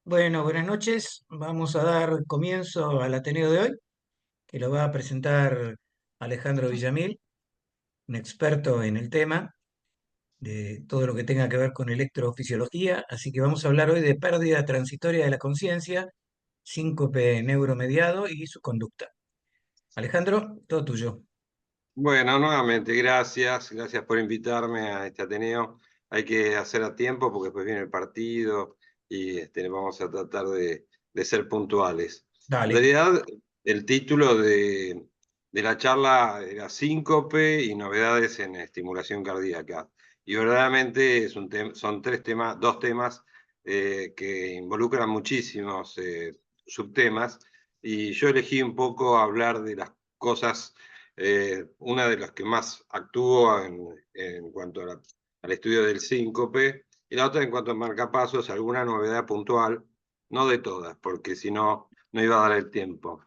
Bueno, buenas noches. Vamos a dar comienzo al Ateneo de hoy, que lo va a presentar Alejandro Villamil, un experto en el tema de todo lo que tenga que ver con electrofisiología. Así que vamos a hablar hoy de pérdida transitoria de la conciencia, síncope neuromediado y su conducta. Alejandro, todo tuyo. Bueno, nuevamente, gracias por invitarme a este Ateneo. Hay que hacer a tiempo porque después viene el partido y vamos a tratar de ser puntuales. En Dale. realidad, el título de la charla era Síncope y novedades en estimulación cardíaca. Y verdaderamente son dos temas que involucran muchísimos subtemas. Y yo elegí un poco hablar de las cosas, una de las que más actúa en cuanto al estudio del síncope, y la otra en cuanto a marcapasos, alguna novedad puntual, no de todas, porque si no, no iba a dar el tiempo.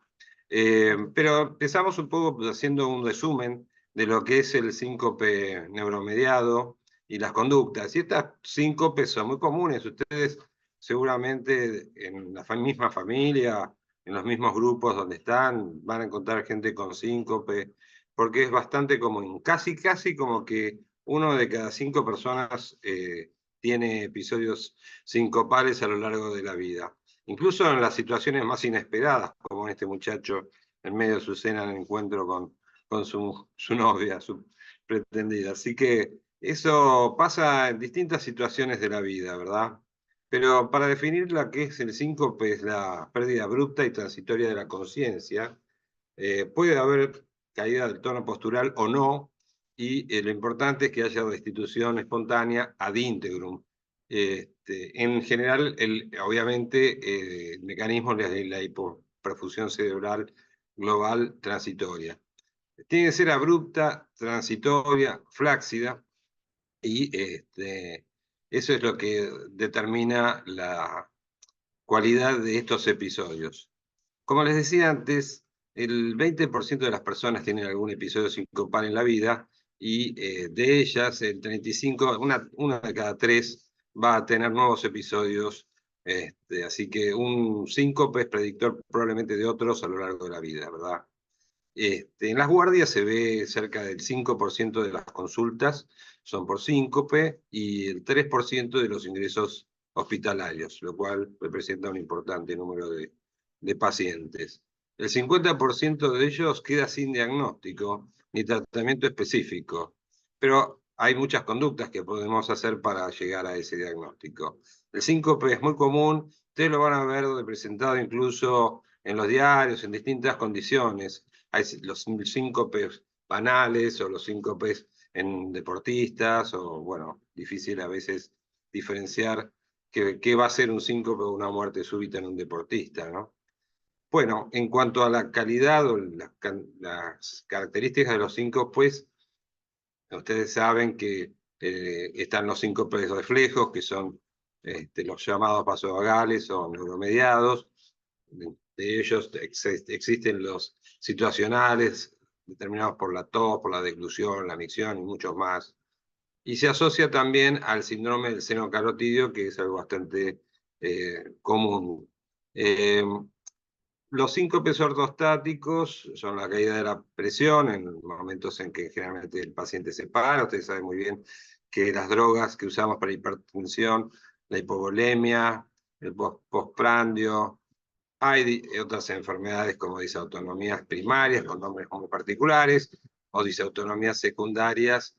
Pero empezamos un poco haciendo un resumen de lo que es el síncope neuromediado y las conductas. Y estas síncopes son muy comunes. Ustedes seguramente en la misma familia, en los mismos grupos donde están, van a encontrar gente con síncope, porque es bastante común. Casi como que uno de cada 5 personas tiene episodios sincopales a lo largo de la vida. Incluso en las situaciones más inesperadas, como este muchacho en medio de su cena de encuentro con su novia, su pretendida. Así que eso pasa en distintas situaciones de la vida, ¿verdad? Pero para definir la que es el síncope, es la pérdida abrupta y transitoria de la conciencia. Puede haber caída del tono postural o no, y lo importante es que haya restitución espontánea ad integrum. En general, obviamente, el mecanismo es la hipoperfusión cerebral global transitoria. Tiene que ser abrupta, transitoria, flácida, y eso es lo que determina la cualidad de estos episodios. Como les decía antes, el 20% de las personas tienen algún episodio sincopal en la vida, y de ellas, el 35, una de cada tres va a tener nuevos episodios. Así que un síncope es predictor probablemente de otros a lo largo de la vida, ¿verdad? En las guardias se ve cerca del 5% de las consultas son por síncope y el 3% de los ingresos hospitalarios, lo cual representa un importante número de pacientes. El 50% de ellos queda sin diagnóstico ni tratamiento específico, pero hay muchas conductas que podemos hacer para llegar a ese diagnóstico. El síncope es muy común, ustedes lo van a ver representado incluso en los diarios, en distintas condiciones. Hay los síncopes banales o los síncopes en deportistas, o bueno, difícil a veces diferenciar qué va a ser un síncope o una muerte súbita en un deportista, ¿no? Bueno, en cuanto a la calidad o las características de los síncopes, ustedes saben que están los síncopes reflejos, que son los llamados vasovagales o neuromediados. De ellos existen los situacionales, determinados por la tos, por la deglución, la micción y muchos más. Y se asocia también al síndrome del seno carotidio, que es algo bastante común. Eh, los síncopes ortostáticos son la caída de la presión en momentos en que generalmente el paciente se para. Ustedes saben muy bien que las drogas que usamos para hipertensión, la hipovolemia, el postprandio, hay otras enfermedades como disautonomías primarias con nombres muy particulares, o disautonomías secundarias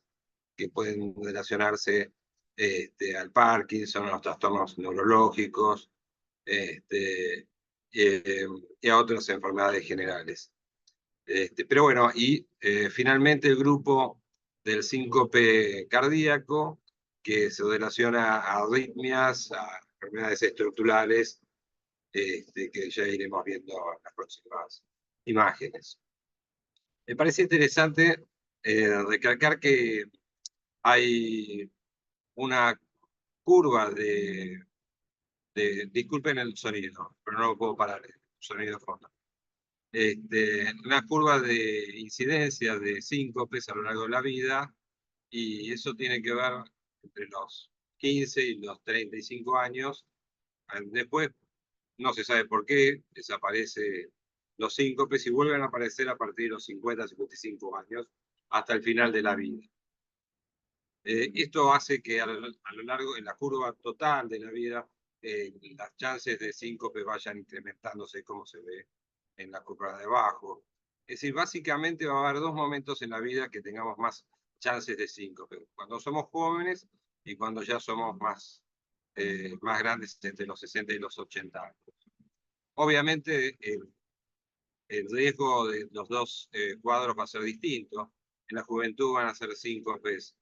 que pueden relacionarse al Parkinson, a los trastornos neurológicos, este, eh, y a otras enfermedades generales. Pero bueno, y finalmente el grupo del síncope cardíaco, que se relaciona a arritmias, a enfermedades estructurales, que ya iremos viendo en las próximas imágenes. Me parece interesante recalcar que hay una curva disculpen el sonido, pero no lo puedo parar, el sonido de fondo. Una curva de incidencia de síncopes a lo largo de la vida, y eso tiene que ver entre los 15 y los 35 años. Después no se sabe por qué, desaparecen los síncopes y vuelven a aparecer a partir de los 50, 55 años, hasta el final de la vida. Esto hace que a lo largo, en la curva total de la vida, las chances de síncope vayan incrementándose, como se ve en la curva de abajo. Es decir, básicamente va a haber dos momentos en la vida que tengamos más chances de síncope: cuando somos jóvenes y cuando ya somos más grandes, entre los 60 y los 80 años. Obviamente, el riesgo de los dos cuadros va a ser distinto. En la juventud van a ser síncopes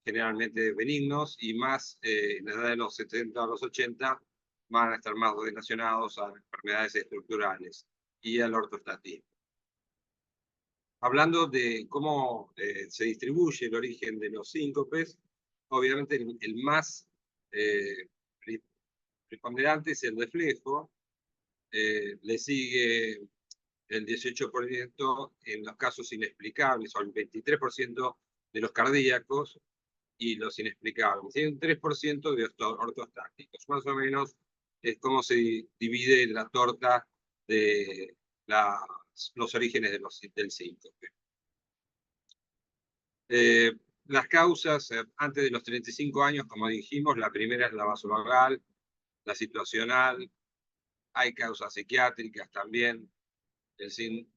generalmente benignos, y más en la edad de los 70 a los 80 van a estar más relacionados a enfermedades estructurales y al ortostatismo. Hablando de cómo se distribuye el origen de los síncopes, obviamente el más preponderante es el reflejo, le sigue el 18% en los casos inexplicables, o el 23% de los cardíacos, y los inexplicables. Hay un 3% de ortostáticos. Más o menos es como se divide la torta de los orígenes del síncope. Las causas, antes de los 35 años, como dijimos, la primera es la vasovagal, la situacional, hay causas psiquiátricas también.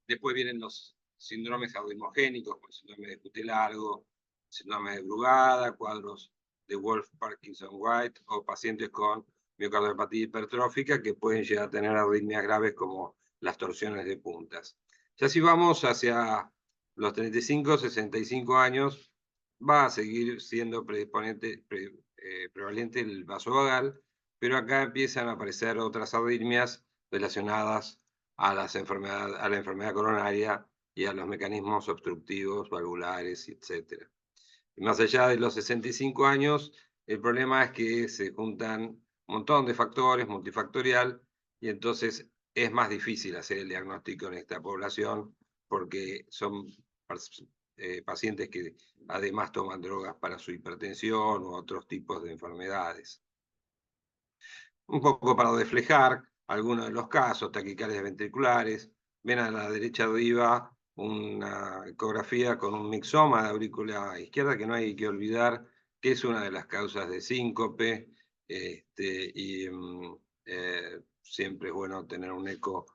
Después vienen los síndromes audimogénicos, como el síndrome de cuté largo, síndrome de Brugada, cuadros de Wolff, Parkinson, White, o pacientes con miocardiopatía hipertrófica que pueden llegar a tener arritmias graves como las torsiones de puntas. Ya si vamos hacia los 35, 65 años, va a seguir siendo prevalente el vasovagal, pero acá empiezan a aparecer otras arritmias relacionadas a la enfermedad coronaria y a los mecanismos obstructivos, valvulares, etc. Y más allá de los 65 años, el problema es que se juntan un montón de factores, multifactorial, y entonces es más difícil hacer el diagnóstico en esta población, porque son pacientes que además toman drogas para su hipertensión u otros tipos de enfermedades. Un poco para reflejar algunos de los casos: taquicardias ventriculares. Ven a la derecha arriba una ecografía con un mixoma de aurícula izquierda, que no hay que olvidar que es una de las causas de síncope, siempre es bueno tener un eco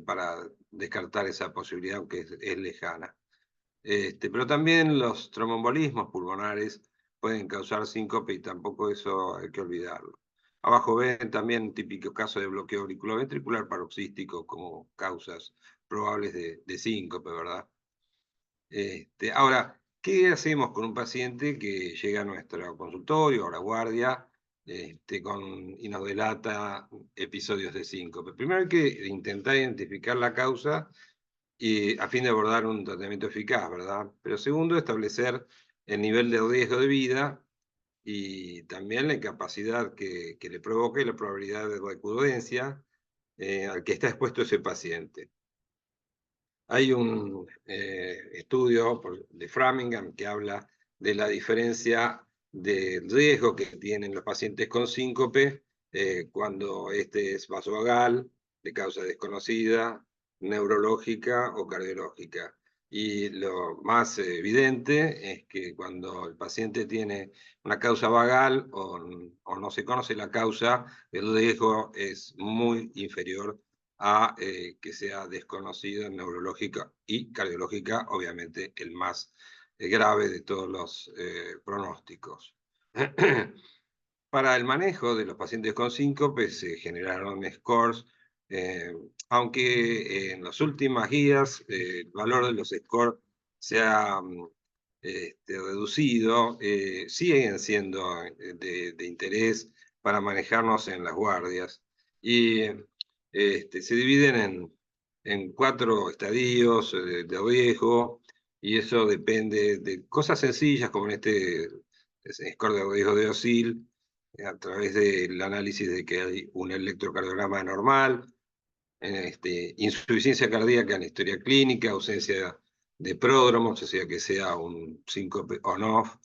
para descartar esa posibilidad, aunque es lejana. Pero también los tromboembolismos pulmonares pueden causar síncope, y tampoco eso hay que olvidarlo. Abajo ven también un típico caso de bloqueo auriculoventricular paroxístico como causas probables de síncope, ¿verdad? Ahora, ¿qué hacemos con un paciente que llega a nuestro consultorio o a la guardia y nos delata episodios de síncope? Primero hay que intentar identificar la causa y a fin de abordar un tratamiento eficaz, ¿verdad? Pero segundo, establecer el nivel de riesgo de vida y también la incapacidad que le provoca y la probabilidad de recurrencia al que está expuesto ese paciente. Hay un estudio de Framingham que habla de la diferencia del riesgo que tienen los pacientes con síncope cuando este es vasovagal, de causa desconocida, neurológica o cardiológica. Y lo más evidente es que cuando el paciente tiene una causa vagal o no se conoce la causa, el riesgo es muy inferior a que sea desconocida, neurológica y cardiológica, obviamente el más grave de todos los pronósticos. Para el manejo de los pacientes con síncope se generaron scores, aunque en las últimas guías el valor de los scores se ha reducido, siguen siendo de interés para manejarnos en las guardias. Y se dividen en 4 estadios de riesgo, y eso depende de cosas sencillas como en este score de riesgo de OSIL, a través del análisis de que hay un electrocardiograma normal, insuficiencia cardíaca en historia clínica, ausencia de pródromos, o sea que sea un síncope on-off,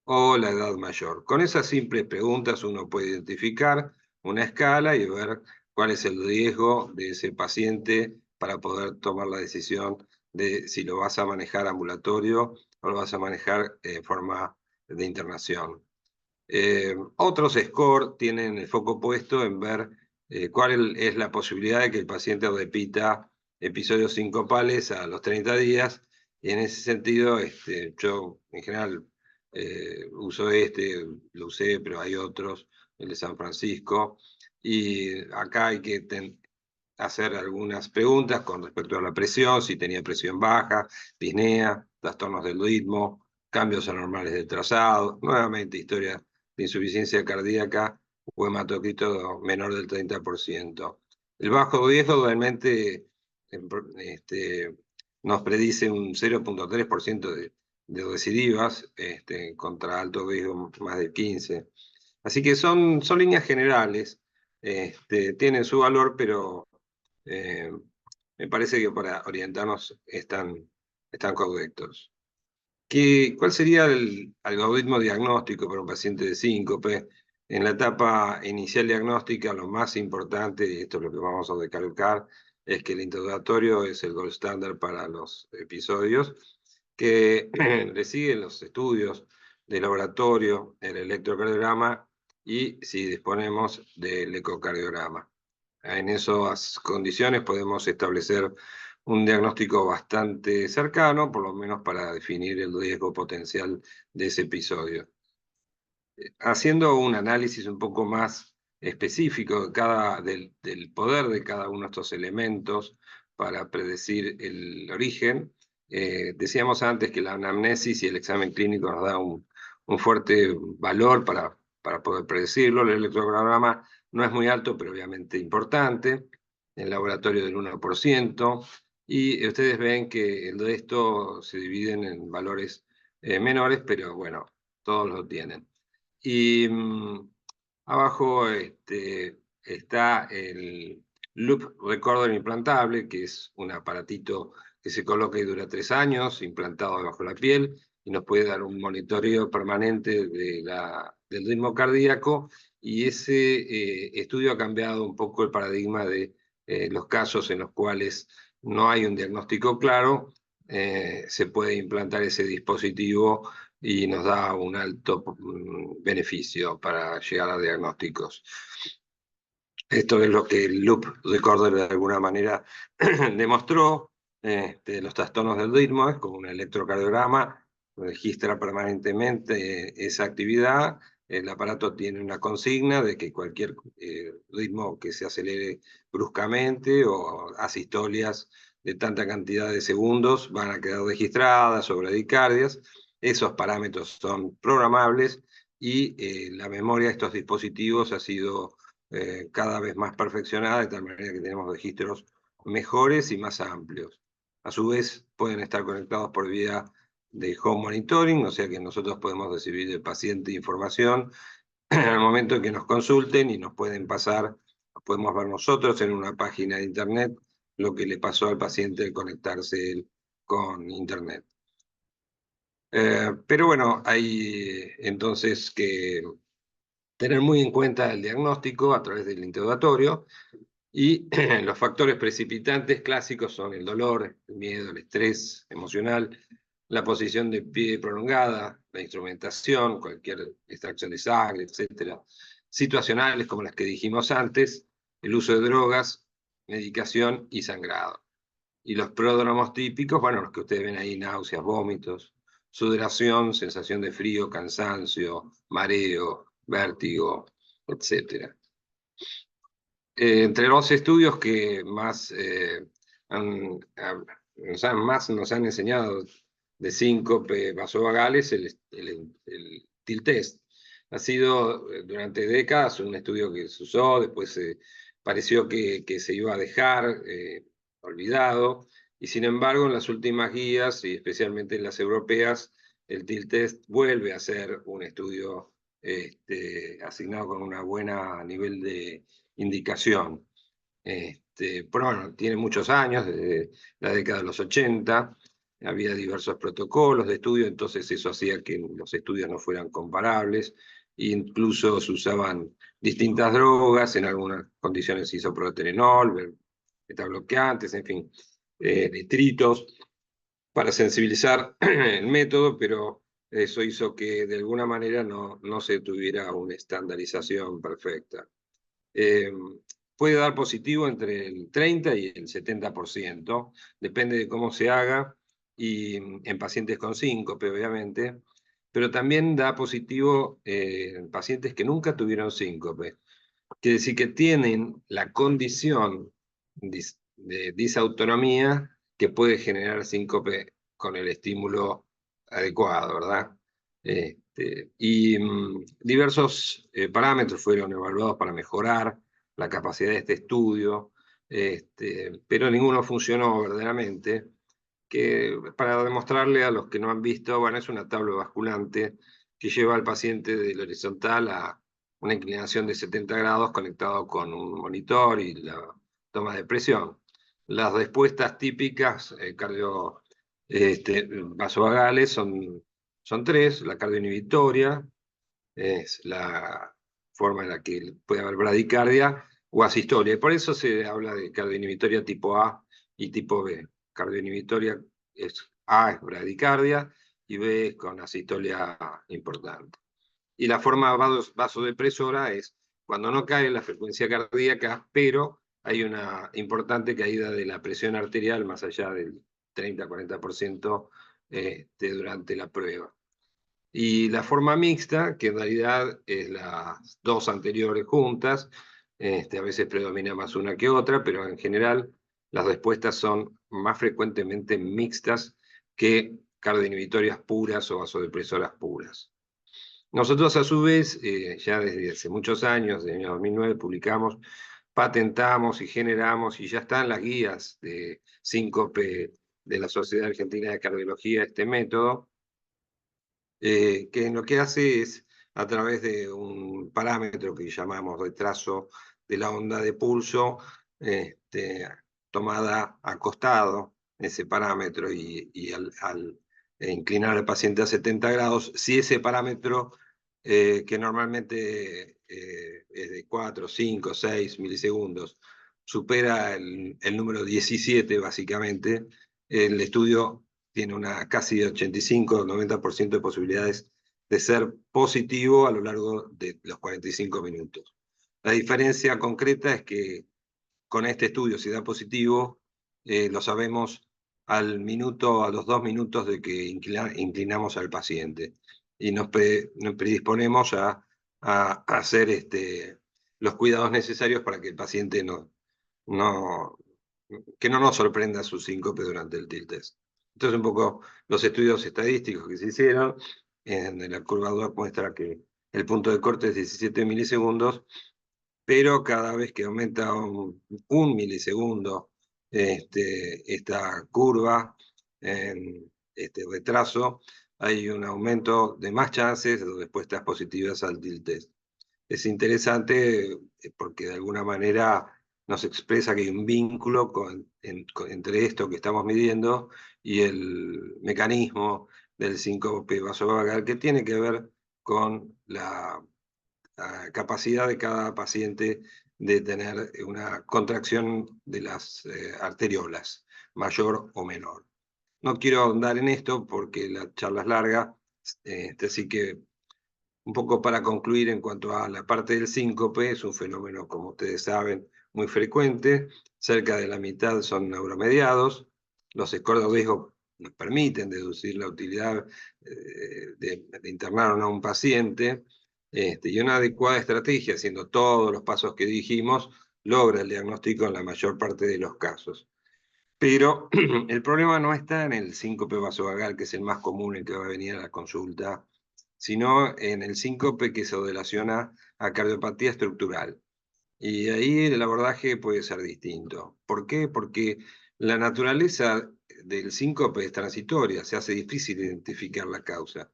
o la edad mayor. Con esas simples preguntas uno puede identificar una escala y ver cuál es el riesgo de ese paciente para poder tomar la decisión de si lo vas a manejar ambulatorio o lo vas a manejar en forma de internación. Otros score tienen el foco puesto en ver cuál es la posibilidad de que el paciente repita episodios sincopales a los 30 días, y en ese sentido yo en general uso lo usé, pero hay otros, el de San Francisco, y acá hay que hacer algunas preguntas con respecto a la presión, si tenía presión baja, disnea, trastornos del ritmo, cambios anormales del trazado, nuevamente historia de insuficiencia cardíaca o hematocrito menor del 30%. El bajo riesgo realmente nos predice un 0,3% de recidivas contra alto riesgo más de 15%. Así que son líneas generales, tienen su valor, pero me parece que para orientarnos están correctos. ¿Cuál sería el algoritmo diagnóstico para un paciente de síncope? En la etapa inicial diagnóstica, lo más importante, y esto es lo que vamos a recalcar, es que el interrogatorio es el gold standard para los episodios, que le siguen los estudios de laboratorio, el electrocardiograma y, si disponemos, del ecocardiograma. En esas condiciones podemos establecer un diagnóstico bastante cercano, por lo menos para definir el riesgo potencial de ese episodio. Haciendo un análisis un poco más específico del poder de cada uno de estos elementos para predecir el origen, decíamos antes que la anamnesis y el examen clínico nos da un fuerte valor para poder predecirlo. El electrocardiograma no es muy alto, pero obviamente importante, el laboratorio del 1%, y ustedes ven que el resto se dividen en valores menores, pero bueno, todos lo tienen. Y abajo está el Loop Recorder implantable, que es un aparatito que se coloca y dura 3 años, implantado debajo de la piel, y nos puede dar un monitoreo permanente del ritmo cardíaco, y ese estudio ha cambiado un poco el paradigma de los casos en los cuales no hay un diagnóstico claro, se puede implantar ese dispositivo y nos da un alto beneficio para llegar a diagnósticos. Esto es lo que el Loop Recorder de alguna manera demostró. Los trastornos del ritmo es como un electrocardiograma, registra permanentemente esa actividad. El aparato tiene una consigna de que cualquier ritmo que se acelere bruscamente o asistolias de tanta cantidad de segundos van a quedar registradas o bradicardias. Esos parámetros son programables y la memoria de estos dispositivos ha sido cada vez más perfeccionada, de tal manera que tenemos registros mejores y más amplios. A su vez, pueden estar conectados por vía de home monitoring, o sea que nosotros podemos recibir del paciente información al momento en que nos consulten y nos pueden pasar, podemos ver nosotros en una página de internet lo que le pasó al paciente al conectarse él con internet. Pero bueno, hay entonces que tener muy en cuenta el diagnóstico a través del interrogatorio, y los factores precipitantes clásicos son el dolor, el miedo, el estrés emocional, la posición de pie prolongada, la instrumentación, cualquier extracción de sangre, etc. Situacionales como las que dijimos antes, el uso de drogas, medicación y sangrado. Y los pródromos típicos, bueno, los que ustedes ven ahí: náuseas, vómitos, sudoración, sensación de frío, cansancio, mareo, vértigo, etc. Entre los estudios que más nos han enseñado de síncope vasovagales, el TIL test ha sido durante décadas un estudio que se usó, después pareció que se iba a dejar olvidado, y sin embargo en las últimas guías, y especialmente en las europeas, el TIL test vuelve a ser un estudio asignado con una buena nivel de indicación. Pero bueno, tiene muchos años, desde la década de los 80, había diversos protocolos de estudio, entonces eso hacía que los estudios no fueran comparables, incluso se usaban distintas drogas, en algunas condiciones se hizo proterenol, beta-bloqueantes, en fin, nitritos, para sensibilizar el método, pero eso hizo que de alguna manera no se tuviera una estandarización perfecta. Eh, Puede dar positivo entre el 30 y el 70%, depende de cómo se haga, y en pacientes con síncope, obviamente, pero también da positivo en pacientes que nunca tuvieron síncope. Quiere decir que tienen la condición de disautonomía que puede generar síncope con el estímulo adecuado, ¿verdad? Diversos parámetros fueron evaluados para mejorar la capacidad de este estudio, pero ninguno funcionó verdaderamente, que para demostrarle a los que no han visto, bueno, es una tabla basculante que lleva al paciente del horizontal a una inclinación de 70 grados conectado con un monitor y la toma de presión. Las respuestas típicas vasovagales son tres: la cardioinhibitoria, es la forma en la que puede haber bradicardia, o asistolia. Y por eso se habla de cardioinhibitoria tipo A y tipo B. Cardioinhibitoria A es bradicardia y B es con asistolia importante. Y la forma vasodepresora es cuando no cae la frecuencia cardíaca, pero hay una importante caída de la presión arterial más allá del 30-40% durante la prueba. Y la forma mixta, que en realidad es las dos anteriores juntas, a veces predomina más una que otra, pero en general las respuestas son más frecuentemente mixtas que cardioinhibitorias puras o vasodepresoras puras. Nosotros a su vez, ya desde hace muchos años, desde el año 2009, publicamos, patentamos y generamos, y ya están las guías de síncope de la Sociedad Argentina de Cardiología, este método, que lo que hace es, a través de un parámetro que llamamos retraso de la onda de pulso, tomada acostado, ese parámetro, y al inclinar al paciente a 70 grados, si ese parámetro, que normalmente es de 4, 5, 6 milisegundos, supera el número 17, básicamente, el estudio tiene una casi 85-90% de posibilidades de ser positivo a lo largo de los 45 minutos. La diferencia concreta es que con este estudio, si da positivo, lo sabemos al minuto, a los 2 minutos de que inclinamos al paciente, y nos predisponemos a hacer los cuidados necesarios para que el paciente que no nos sorprenda su síncope durante el tilt test. Entonces, un poco los estudios estadísticos que se hicieron, en la curva 2 muestra que el punto de corte es 17 milisegundos, pero cada vez que aumenta un milisegundo esta curva, en este retraso, hay un aumento de más chances de respuestas positivas al tilt test. Es interesante porque de alguna manera nos expresa que hay un vínculo entre esto que estamos midiendo y el mecanismo del síncope vasovagal, que tiene que ver con la capacidad de cada paciente de tener una contracción de las arteriolas, mayor o menor. No quiero ahondar en esto porque la charla es larga, así que un poco para concluir en cuanto a la parte del síncope, es un fenómeno, como ustedes saben, muy frecuente. Cerca de la mitad son neuromediados. Los scores de riesgo nos permiten deducir la utilidad de internar o no a un paciente. Y una adecuada estrategia, haciendo todos los pasos que dijimos, logra el diagnóstico en la mayor parte de los casos. Pero el problema no está en el síncope vasovagal, que es el más común, el que va a venir a la consulta, sino en el síncope que se relaciona a cardiopatía estructural. Y ahí el abordaje puede ser distinto. ¿Por qué? Porque la naturaleza del síncope es transitoria, se hace difícil identificar la causa,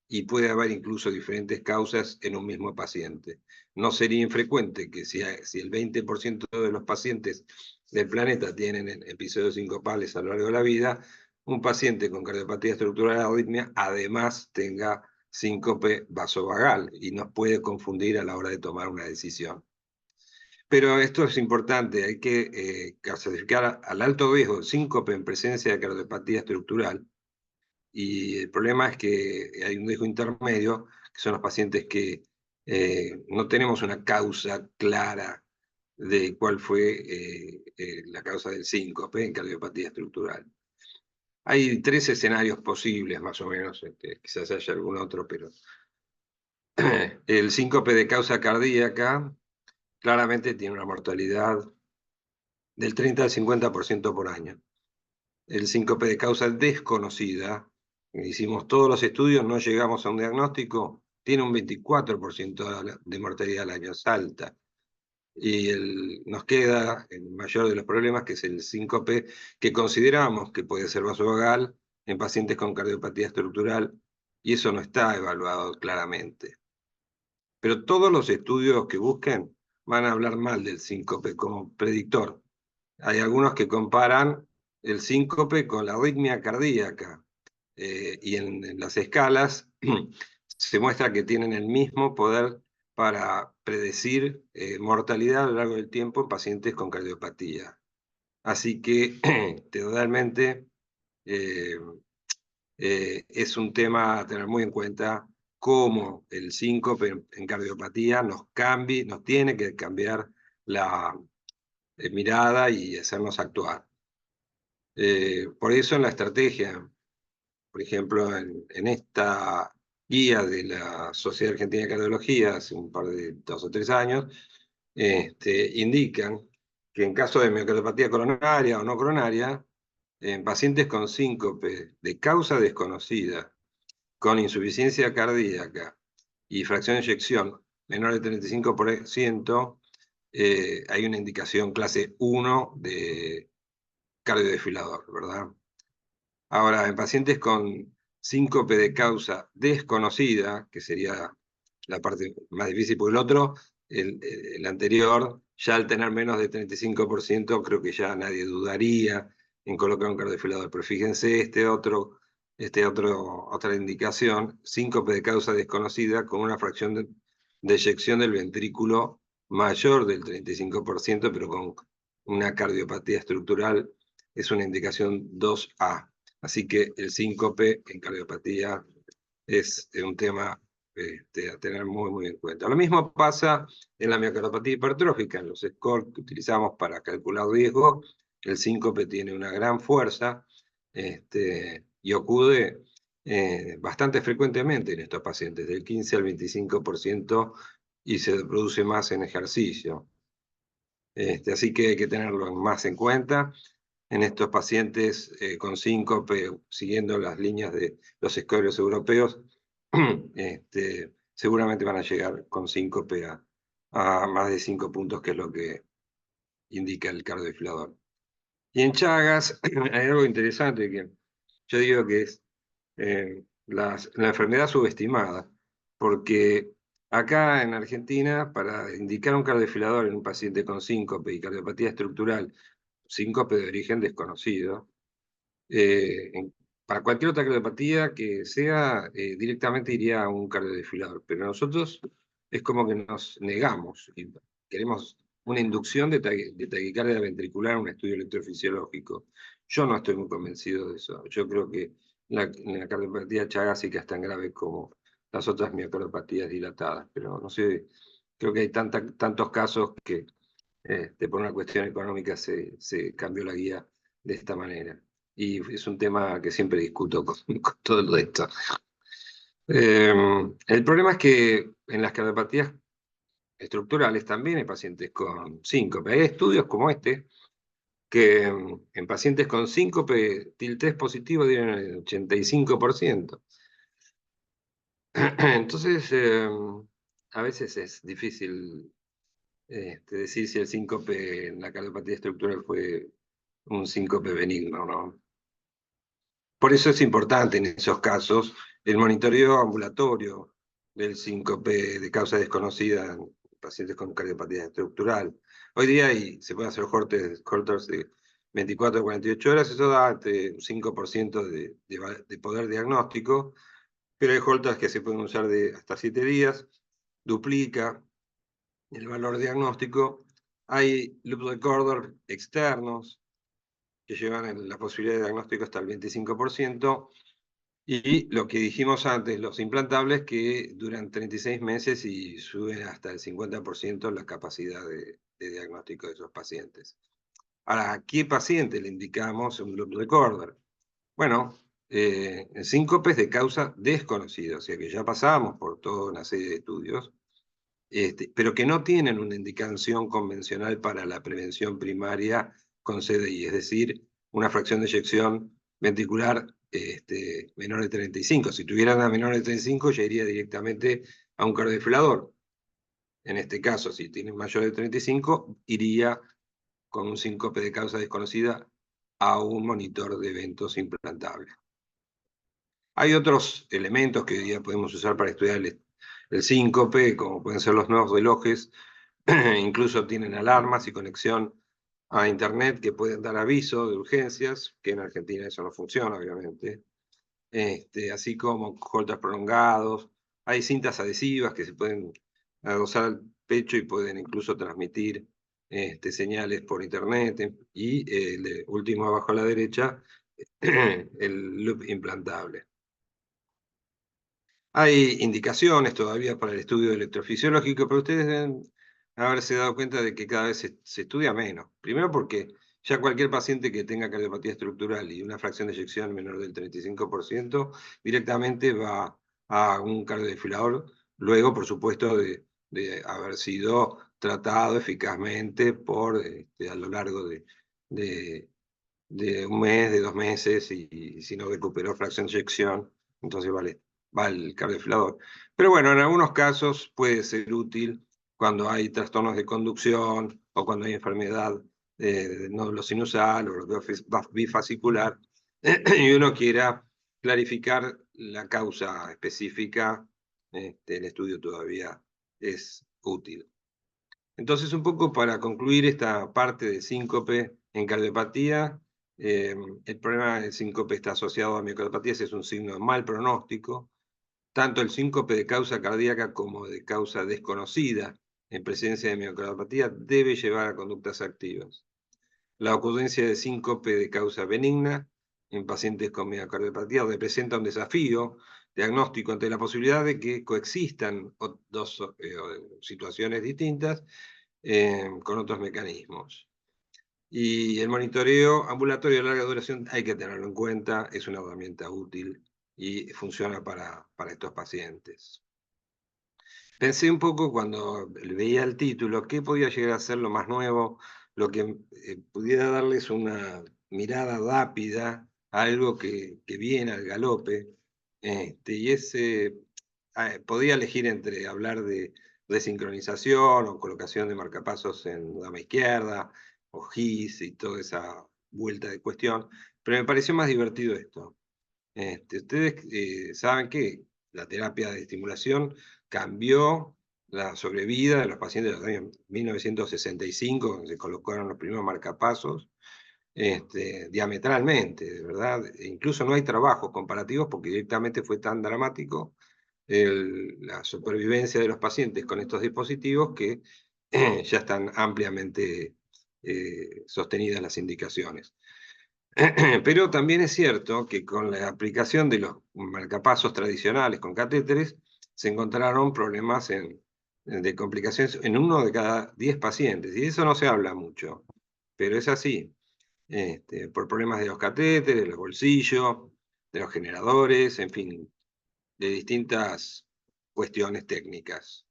y puede haber incluso diferentes causas en un mismo paciente. No sería infrecuente que si el 20% de los pacientes del planeta tienen episodios sincopales a lo largo de la vida, un paciente con cardiopatía estructural arritmia además tenga síncope vasovagal y nos puede confundir a la hora de tomar una decisión. Pero esto es importante, hay que clasificar al alto riesgo de síncope en presencia de cardiopatía estructural. Y el problema es que hay un riesgo intermedio, que son los pacientes que no tenemos una causa clara de cuál fue la causa del síncope en cardiopatía estructural. Hay 3 escenarios posibles, más o menos, quizás haya algún otro, pero el síncope de causa cardíaca claramente tiene una mortalidad del 30 al 50% por año. El síncope de causa desconocida, hicimos todos los estudios, no llegamos a un diagnóstico, tiene un 24% de mortalidad al año, es alta. Y nos queda el mayor de los problemas, que es el síncope, que consideramos que puede ser vasovagal en pacientes con cardiopatía estructural, y eso no está evaluado claramente. Pero todos los estudios que busquen van a hablar mal del síncope como predictor. Hay algunos que comparan el síncope con la arritmia cardíaca, y en las escalas se muestra que tienen el mismo poder para predecir mortalidad a lo largo del tiempo en pacientes con cardiopatía. Así que totalmente es un tema a tener muy en cuenta, cómo el síncope en cardiopatía nos tiene que cambiar la mirada y hacernos actuar. Por eso en la estrategia, por ejemplo, en esta guía de la Sociedad Argentina de Cardiología, hace un par de 2 o 3 años, indican que en caso de miocardiopatía coronaria o no coronaria, en pacientes con síncope de causa desconocida, con insuficiencia cardíaca y fracción de eyección menor de 35%, hay una indicación clase 1 de cardiodesfibrilador, ¿verdad? Ahora, en pacientes con síncope de causa desconocida, que sería la parte más difícil, porque el otro, el anterior, ya al tener menos de 35%, creo que ya nadie dudaría en colocar un cardiodesfibrilador. Pero fíjense, otra indicación, síncope de causa desconocida con una fracción de eyección del ventrículo mayor del 35%, pero con una cardiopatía estructural, es una indicación 2A. Así que el síncope en cardiopatía es un tema a tener muy, muy en cuenta. Lo mismo pasa en la miocardiopatía hipertrófica, en los scores que utilizamos para calcular riesgo. El síncope tiene una gran fuerza y ocurre bastante frecuentemente en estos pacientes, del 15 al 25%, y se produce más en ejercicio. Así que hay que tenerlo más en cuenta. En estos pacientes con síncope, siguiendo las líneas de los scores europeos, seguramente van a llegar con síncope a más de 5 puntos, que es lo que indica el cardiodesfibrilador. Y en Chagas hay algo interesante que yo digo que es la enfermedad subestimada, porque acá en Argentina, para indicar un cardiodesfibrilador en un paciente con síncope y cardiopatía estructural, síncope de origen desconocido, para cualquier otra cardiopatía que sea, directamente iría a un cardiodesfibrilador. Pero nosotros es como que nos negamos y queremos una inducción de taquicardia ventricular, un estudio electrofisiológico. Yo no estoy muy convencido de eso. Yo creo que la cardiopatía chagásica es tan grave como las otras miocardiopatías dilatadas, pero no sé, creo que hay tantos casos que por una cuestión económica se cambió la guía de esta manera. Y es un tema que siempre discuto con todo el resto. El problema es que en las cardiopatías estructurales también hay pacientes con síncope. Hay estudios como este que en pacientes con síncope TIL3 positivo dieron el 85%. Entonces, a veces es difícil decir si el síncope en la cardiopatía estructural fue un síncope benigno, ¿no? Por eso es importante en esos casos el monitoreo ambulatorio del síncope de causa desconocida en pacientes con cardiopatía estructural. Hoy día se pueden hacer cortes de 24 a 48 horas, eso da un 5% de poder diagnóstico, pero hay Holters que se pueden usar de hasta 7 días, duplica el valor diagnóstico. Hay loop recorder externos que llevan la posibilidad de diagnóstico hasta el 25%, y lo que dijimos antes, los implantables que duran 36 meses y suben hasta el 50% la capacidad de diagnóstico de esos pacientes. Ahora, ¿a qué paciente le indicamos un loop recorder? Bueno, en síncopes de causa desconocida, o sea que ya pasamos por toda una serie de estudios, pero que no tienen una indicación convencional para la prevención primaria con CDI, es decir, una fracción de eyección ventricular menor de 35. Si tuvieran a menor de 35, ya iría directamente a un cardiofibrilador. En este caso, si tienen mayor de 35, iría con un síncope de causa desconocida a un monitor de eventos implantable. Hay otros elementos que hoy día podemos usar para estudiar el síncope, como pueden ser los nuevos relojes, incluso tienen alarmas y conexión a internet que pueden dar aviso de urgencias, que en Argentina eso no funciona, obviamente. Así como holters prolongados. Hay cintas adhesivas que se pueden adosar al pecho y pueden incluso transmitir señales por internet. Y el último abajo a la derecha, el loop implantable. Hay indicaciones todavía para el estudio electrofisiológico, pero ustedes deben haberse dado cuenta de que cada vez se estudia menos. Primero porque ya cualquier paciente que tenga cardiopatía estructural y una fracción de eyección menor del 35%, directamente va a un cardiodesfibrilador, luego, por supuesto, de haber sido tratado eficazmente a lo largo de un mes, de 2 meses, y si no recuperó fracción de eyección, entonces va al cardiofibrilador. Pero bueno, en algunos casos puede ser útil cuando hay trastornos de conducción o cuando hay enfermedad de nódulo sinusal o bifascicular y uno quiera clarificar la causa específica, el estudio todavía es útil. Entonces, un poco para concluir esta parte de síncope en cardiopatía, el problema del síncope está asociado a miocardiopatía, es un signo de mal pronóstico. Tanto el síncope de causa cardíaca como de causa desconocida en presencia de miocardiopatía debe llevar a conductas activas. La ocurrencia de síncope de causa benigna en pacientes con miocardiopatía representa un desafío diagnóstico ante la posibilidad de que coexistan dos situaciones distintas con otros mecanismos. Y el monitoreo ambulatorio de larga duración hay que tenerlo en cuenta, es una herramienta útil y funciona para estos pacientes. Pensé un poco cuando veía el título, qué podía llegar a ser lo más nuevo, lo que pudiera darles una mirada rápida a algo que viene al galope, podía elegir entre hablar de sincronización o colocación de marcapasos en dama izquierda, o GIS y toda esa vuelta de cuestión, pero me pareció más divertido esto. Ustedes saben que la terapia de estimulación cambió la sobrevida de los pacientes de los años 1965, donde se colocaron los primeros marcapasos, diametralmente, de verdad. E incluso no hay trabajos comparativos porque directamente fue tan dramático la supervivencia de los pacientes con estos dispositivos que ya están ampliamente sostenidas las indicaciones. Pero también es cierto que con la aplicación de los marcapasos tradicionales con catéteres, se encontraron problemas de complicaciones en 1 de cada 10 pacientes. Y eso no se habla mucho, pero es así. Por problemas de los catéteres, de los bolsillos, de los generadores, en fin, de distintas cuestiones técnicas.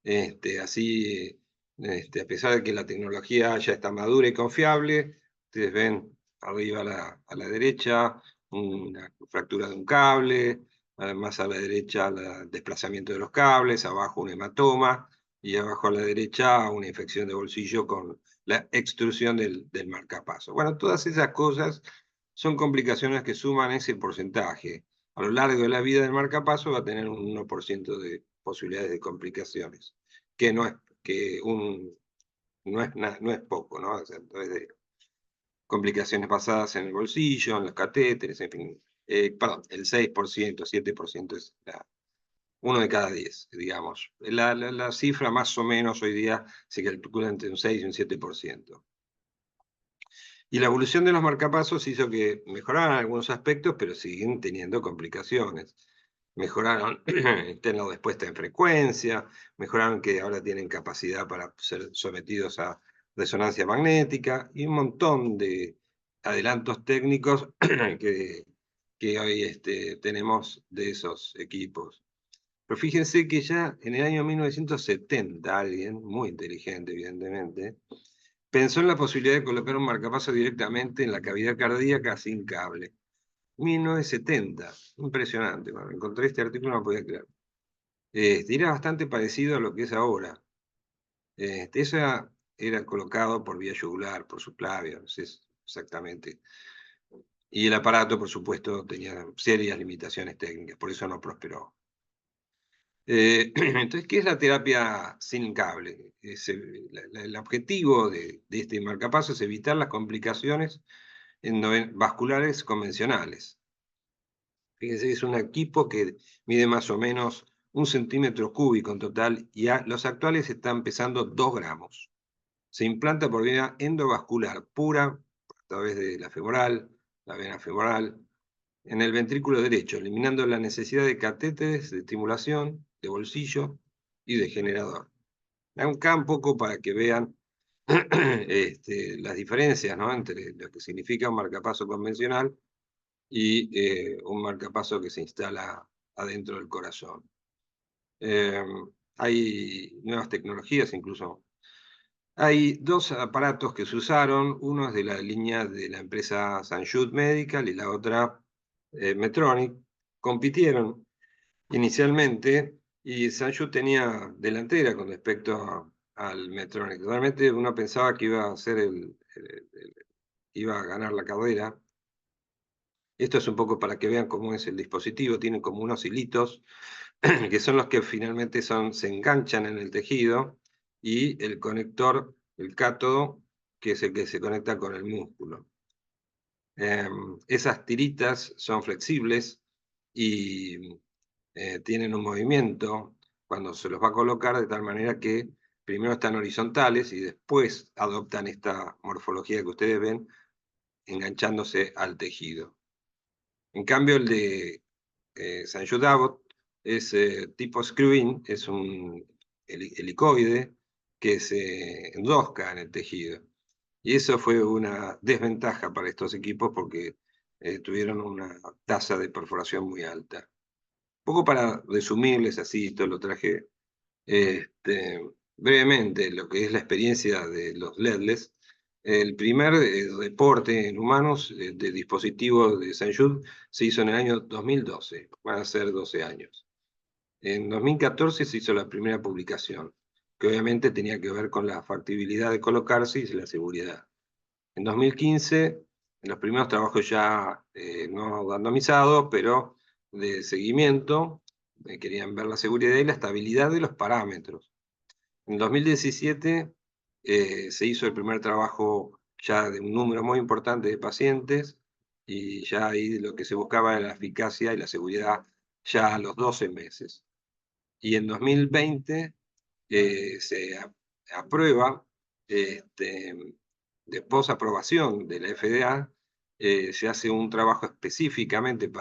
A pesar de que la tecnología ya está madura y confiable, ustedes ven arriba a la derecha una fractura de un cable, más a la derecha el desplazamiento de los cables, abajo un hematoma y abajo a la derecha una infección de bolsillo con la extrusión del marcapaso. Bueno, todas esas cosas son complicaciones que suman ese porcentaje. A lo largo de la vida del marcapaso va a tener un 1% de posibilidades de complicaciones, que no es poco, ¿no? O sea, entonces, de complicaciones basadas en el bolsillo, en los catéteres, en fin, perdón, el 6%, 7% es uno de cada 10, digamos. La cifra más o menos hoy día se calcula entre un 6 y un 7%. Y la evolución de los marcapasos hizo que mejoraran algunos aspectos, pero siguen teniendo complicaciones. Mejoraron en la respuesta en frecuencia, mejoraron que ahora tienen capacidad para ser sometidos a resonancia magnética y un montón de adelantos técnicos que hoy tenemos de esos equipos. Pero fíjense que ya en el año 1970 alguien, muy inteligente evidentemente, pensó en la posibilidad de colocar un marcapaso directamente en la cavidad cardíaca sin cable. 1970, impresionante. Cuando encontré este artículo no podía creer. Era bastante parecido a lo que es ahora. Eso era colocado por vía yugular, por subclavia, no sé exactamente. Y el aparato, por supuesto, tenía serias limitaciones técnicas, por eso no prosperó. Entonces, ¿qué es la terapia sin cable? El objetivo de este marcapaso es evitar las complicaciones vasculares convencionales. Fíjense que es un equipo que mide más o menos 1 centímetro cúbico en total y los actuales están pesando 2 gramos. Se implanta por vía endovascular pura a través de la vena femoral, en el ventrículo derecho, eliminando la necesidad de catéteres de estimulación, de bolsillo y de generador. Acá un poco para que vean las diferencias, ¿no?, entre lo que significa un marcapaso convencional y un marcapaso que se instala adentro del corazón. Hay nuevas tecnologías incluso. Hay 2 aparatos que se usaron, uno es de la línea de la empresa St. Jude Medical y la otra Medtronic. Compitieron inicialmente y St. Jude tenía delantera con respecto al Medtronic. Realmente uno pensaba que iba a ser iba a ganar la carrera. Esto es un poco para que vean cómo es el dispositivo, tiene como unos hilitos que son los que finalmente se enganchan en el tejido, y el conector, el cátodo, que es el que se conecta con el músculo. Esas tiritas son flexibles y tienen un movimiento cuando se los va a colocar, de tal manera que primero están horizontales y después adoptan esta morfología que ustedes ven, enganchándose al tejido. En cambio, el de St. Jude Abbott es tipo screw-in, es un helicoide que se enrosca en el tejido. Y eso fue una desventaja para estos equipos porque tuvieron una tasa de perforación muy alta. Un poco para resumirles así, esto lo traje brevemente, lo que es la experiencia de los LEDless. El primer reporte en humanos de dispositivos de St. Jude se hizo en el año 2012, van a ser 12 años. En 2014 se hizo la primera publicación, que obviamente tenía que ver con la factibilidad de colocarse y la seguridad. En 2015, los primeros trabajos ya no randomizados, pero de seguimiento, querían ver la seguridad y la estabilidad de los parámetros. En 2017 se hizo el primer trabajo ya de un número muy importante de pacientes, y ya ahí lo que se buscaba era la eficacia y la seguridad ya a los 12 meses. Y en 2020 se aprueba, de posaprobación de la FDA, se hace un trabajo específicamente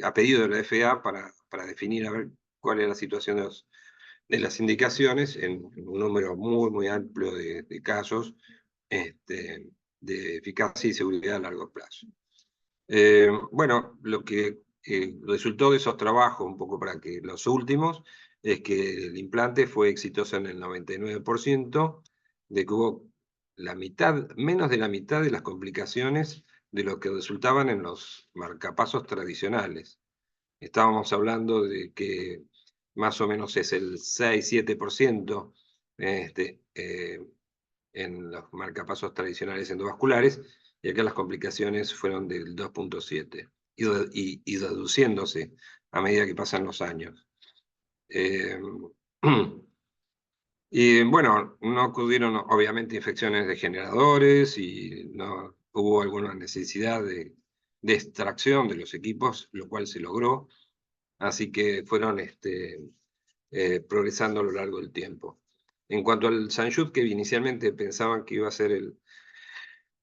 a pedido de la FDA para definir a ver cuál es la situación de las indicaciones en un número muy, muy amplio de casos de eficacia y seguridad a largo plazo. Bueno, lo que resultó de esos trabajos, un poco para que los últimos, es que el implante fue exitoso en el 99%, de que hubo menos de la mitad de las complicaciones de lo que resultaban en los marcapasos tradicionales. Estábamos hablando de que más o menos es el 6-7% en los marcapasos tradicionales endovasculares, y acá las complicaciones fueron del 2,7%, y reduciéndose a medida que pasan los años. Y bueno, no ocurrieron obviamente infecciones de generadores y no hubo alguna necesidad de de extracción de los equipos, lo cual se logró, así que fueron progresando a lo largo del tiempo. En cuanto al Sanjut, que inicialmente pensaban que iba a ser el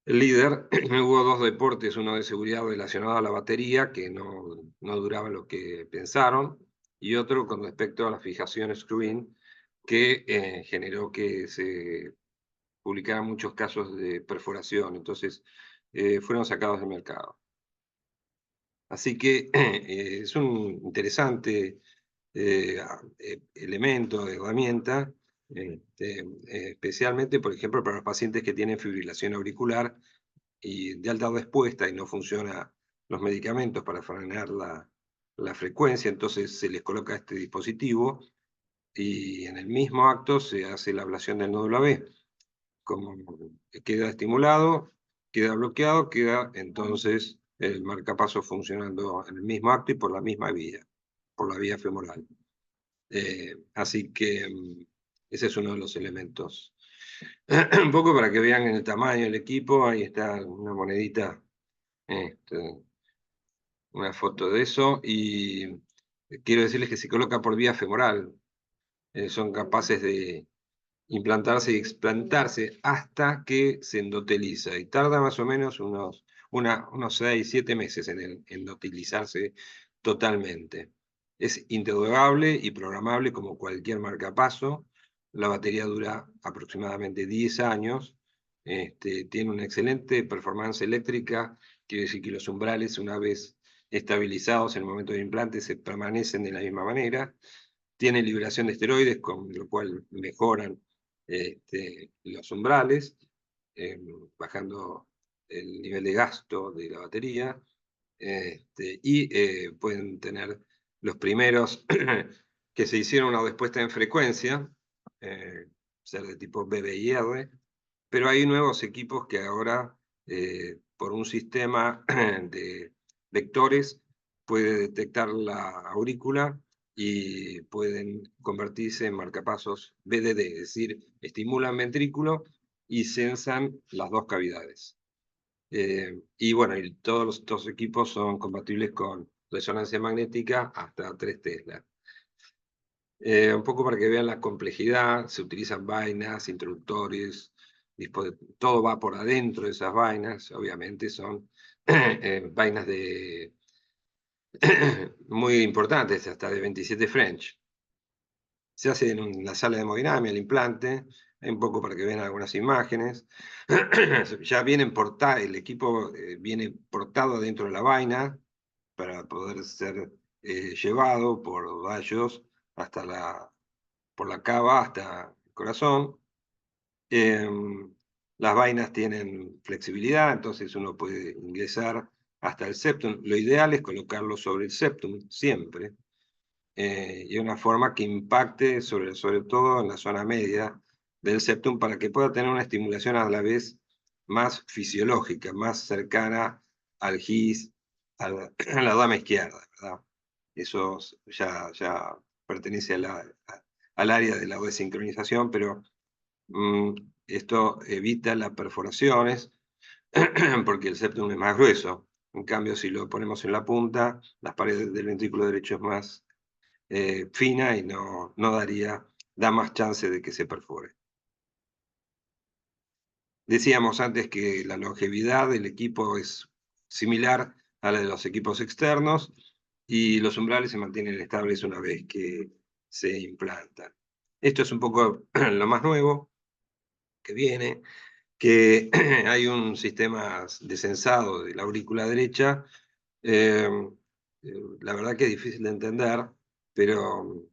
líder, hubo dos deportes, uno de seguridad relacionado a la batería, que no duraba lo que pensaron, y otro con respecto a la fijación screw-in, que generó que se publicaran muchos casos de perforación, entonces fueron sacados del mercado. Así que es un interesante elemento, herramienta, especialmente, por ejemplo, para los pacientes que tienen fibrilación auricular y de alta respuesta y no funcionan los medicamentos para frenar la frecuencia, entonces se les coloca este dispositivo y en el mismo acto se hace la ablación del nódulo AB. Como queda estimulado, queda bloqueado, queda entonces el marcapaso funcionando en el mismo acto y por la misma vía, por la vía femoral. Así que ese es uno de los elementos. Un poco para que vean el tamaño del equipo, ahí está una monedita, una foto de eso, y quiero decirles que se coloca por vía femoral. Son capaces de implantarse y explantarse hasta que se endoteliza, y tarda más o menos unos 6, 7 meses en endotelizarse totalmente. Es interrogable y programable como cualquier marcapaso. La batería dura aproximadamente 10 años. Tiene una excelente performance eléctrica, quiere decir que los umbrales, una vez estabilizados en el momento del implante, se permanecen de la misma manera. Tiene liberación de esteroides, con lo cual mejoran los umbrales, bajando el nivel de gasto de la batería, y pueden tener los primeros que se hicieron una respuesta en frecuencia, ser de tipo BBIR, pero hay nuevos equipos que ahora, por un sistema de vectores, puede detectar la aurícula y pueden convertirse en marcapasos BDD, es decir, estimulan ventrículo y sensan las dos cavidades. Y bueno, y todos estos equipos son compatibles con resonancia magnética hasta 3 Tesla. Un poco para que vean la complejidad, se utilizan vainas, introductores, todo va por adentro de esas vainas, obviamente son vainas muy importantes, hasta de 27 French. Se hace en la sala de hemodinamia el implante, un poco para que vean algunas imágenes. Ya viene el equipo viene portado dentro de la vaina para poder ser llevado por rayos por la cava hasta el corazón. Las vainas tienen flexibilidad, entonces uno puede ingresar hasta el septum. Lo ideal es colocarlo sobre el septum siempre, y una forma que impacte sobre todo en la zona media del septum para que pueda tener una estimulación a la vez más fisiológica, más cercana al GIS, a la dama izquierda, ¿verdad? Eso ya pertenece al área de la desincronización, pero esto evita las perforaciones porque el septum es más grueso. En cambio, si lo ponemos en la punta, las paredes del ventrículo derecho es más fina y da más chance de que se perfore. Decíamos antes que la longevidad del equipo es similar a la de los equipos externos y los umbrales se mantienen estables una vez que se implantan. Esto es un poco lo más nuevo que viene, que hay un sistema de sensado de la aurícula derecha. La verdad que es difícil de entender, pero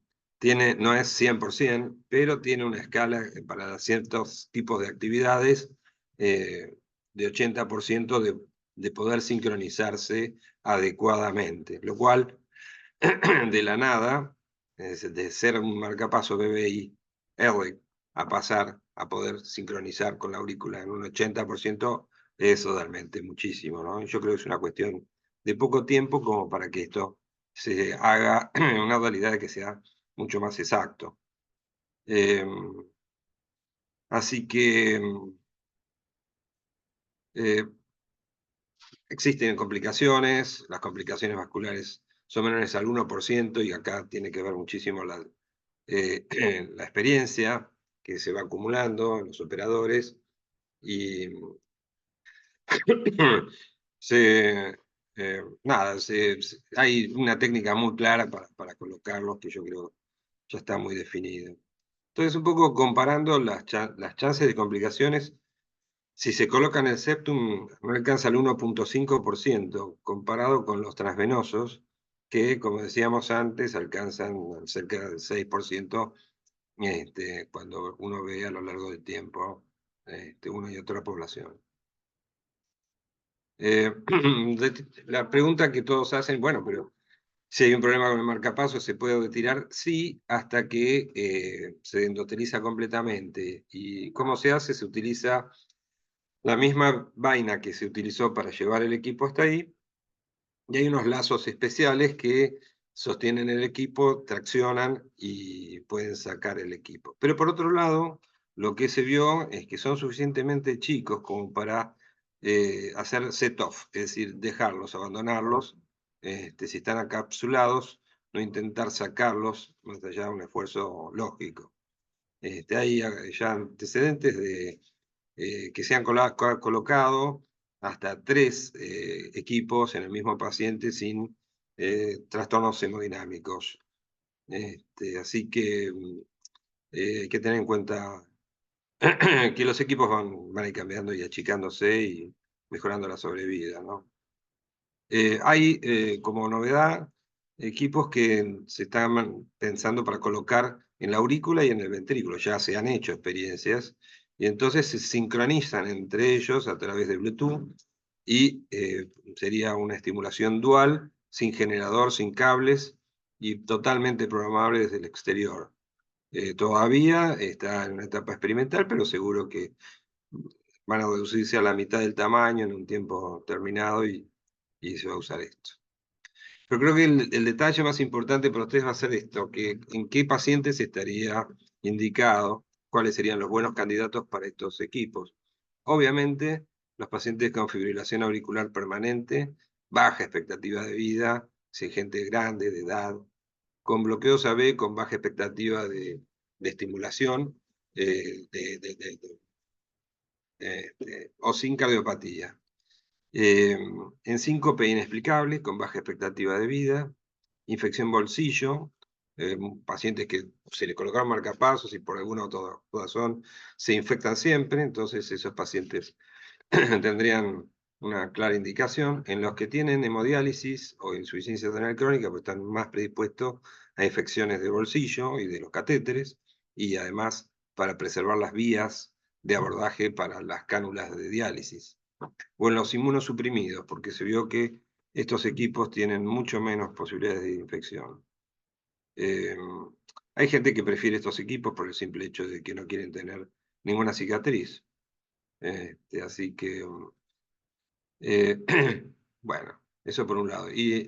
no es 100%, pero tiene una escala para ciertos tipos de actividades de 80% de poder sincronizarse adecuadamente, lo cual de la nada, de ser un marcapaso BBI R a pasar a poder sincronizar con la aurícula en un 80%, es realmente muchísimo, ¿no? Yo creo que es una cuestión de poco tiempo como para que esto se haga una realidad que sea mucho más exacto. Así que eh, Existen complicaciones, las complicaciones vasculares son menores al 1% y acá tiene que ver muchísimo la experiencia que se va acumulando en los operadores y nada, hay una técnica muy clara para colocarlos que yo creo ya está muy definida. Entonces, un poco comparando las chances de complicaciones, si se coloca en el septum, no alcanza el 1,5% comparado con los transvenosos, que, como decíamos antes, alcanzan cerca del 6%, cuando uno ve a lo largo del tiempo una y otra población. La pregunta que todos hacen, bueno, pero si hay un problema con el marcapasos, ¿se puede retirar? Sí, hasta que se endoteliza completamente. ¿Y cómo se hace? Se utiliza la misma vaina que se utilizó para llevar el equipo hasta ahí, y hay unos lazos especiales que sostienen el equipo, traccionan y pueden sacar el equipo. Pero por otro lado, lo que se vio es que son suficientemente chicos como para hacer set-off, es decir, dejarlos, abandonarlos, si están acapsulados, no intentar sacarlos, más allá de un esfuerzo lógico. Hay ya antecedentes de que se han colocado hasta 3 equipos en el mismo paciente sin trastornos hemodinámicos. Así que hay que tener en cuenta que los equipos van a ir cambiando y achicándose y mejorando la sobrevida, ¿no? Hay como novedad equipos que se están pensando para colocar en la aurícula y en el ventrículo. Ya se han hecho experiencias y entonces se sincronizan entre ellos a través de Bluetooth y sería una estimulación dual, sin generador, sin cables y totalmente programable desde el exterior. Todavía está en una etapa experimental, pero seguro que van a reducirse a la mitad del tamaño en un tiempo terminado y se va a usar esto. Pero creo que el detalle más importante para ustedes va a ser esto, que en qué pacientes estaría indicado, cuáles serían los buenos candidatos para estos equipos. Obviamente, los pacientes con fibrilación auricular permanente, baja expectativa de vida, si hay gente grande, de edad, con bloqueos AB, con baja expectativa de estimulación, o sin cardiopatía. En síncope inexplicable, con baja expectativa de vida, infección bolsillo, pacientes que se le colocaron marcapasos y por alguna otra razón se infectan siempre, entonces esos pacientes tendrían una clara indicación. En los que tienen hemodiálisis o insuficiencia renal crónica, pues están más predispuestos a infecciones de bolsillo y de los catéteres, y además para preservar las vías de abordaje para las cánulas de diálisis. O en los inmunosuprimidos, porque se vio que estos equipos tienen mucho menos posibilidades de infección. Hay gente que prefiere estos equipos por el simple hecho de que no quieren tener ninguna cicatriz. Así que, bueno, eso por un lado. Y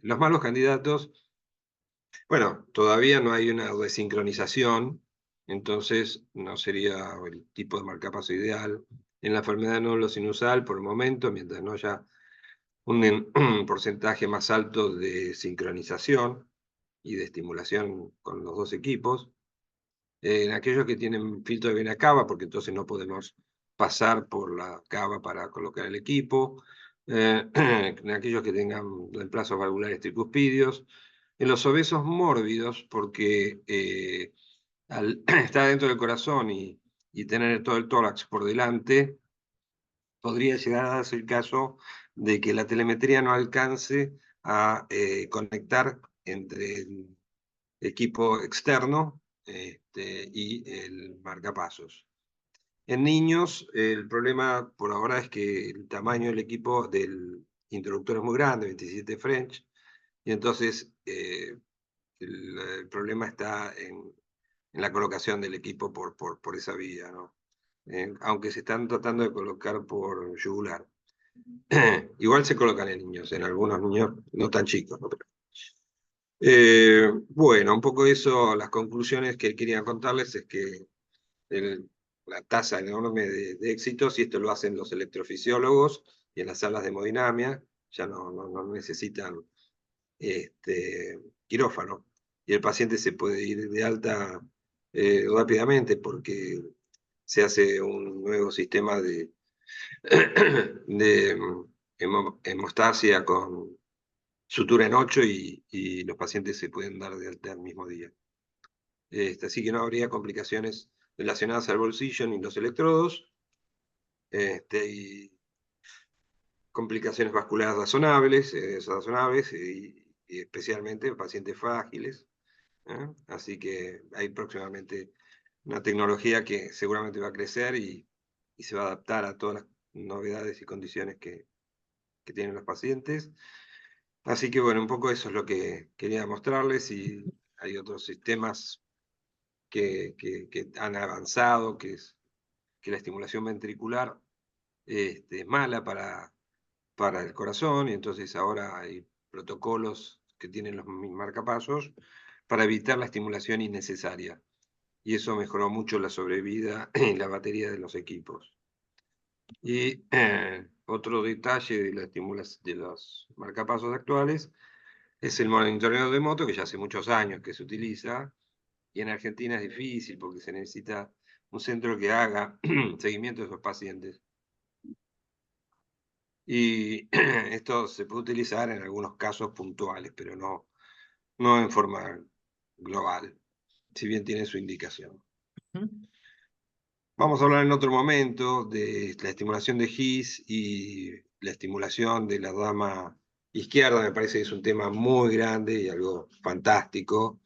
los malos candidatos, bueno, todavía no hay una desincronización, entonces no sería el tipo de marcapaso ideal. En la enfermedad de nódulo sinusal, por el momento, mientras no haya un porcentaje más alto de sincronización y de estimulación con los dos equipos. En aquellos que tienen filtro de vena cava, porque entonces no podemos pasar por la cava para colocar el equipo. En aquellos que tengan reemplazos valvulares tricuspidios. En los obesos mórbidos, porque al estar dentro del corazón y tener todo el tórax por delante, podría llegar a darse el caso de que la telemetría no alcance a conectar entre el equipo externo y el marcapasos. En niños, el problema por ahora es que el tamaño del equipo del introductor es muy grande, 27 French, y entonces el problema está en la colocación del equipo por esa vía, ¿no? Aunque se están tratando de colocar por yugular. Igual se colocan en niños, en algunos niños no tan chicos, ¿no? Bueno, un poco eso, las conclusiones que quería contarles es que la tasa enorme de éxitos, y esto lo hacen los electrofisiólogos, y en las salas de hemodinamia, ya no necesitan quirófano, y el paciente se puede ir de alta rápidamente porque se hace un nuevo sistema de, de hemostasia con sutura en 8 y los pacientes se pueden dar de alta el mismo día. Así que no habría complicaciones relacionadas al bolsillo ni los electrodos, y complicaciones vasculares razonables y especialmente en pacientes frágiles. Así que hay próximamente una tecnología que seguramente va a crecer y se va a adaptar a todas las novedades y condiciones que tienen los pacientes. Así que bueno, un poco eso es lo que quería mostrarles, y hay otros sistemas que han avanzado, que es que la estimulación ventricular es mala para el corazón, y entonces ahora hay protocolos que tienen los marcapasos para evitar la estimulación innecesaria. Y eso mejoró mucho la sobrevida y la batería de los equipos. Y otro detalle de la estimulación de los marcapasos actuales es el monitoreo de moto, que ya hace muchos años que se utiliza, y en Argentina es difícil porque se necesita un centro que haga seguimiento de esos pacientes. Y esto se puede utilizar en algunos casos puntuales, pero no en forma global, si bien tiene su indicación. Vamos a hablar en otro momento de la estimulación de His y la estimulación de la rama izquierda. Me parece que es un tema muy grande y algo fantástico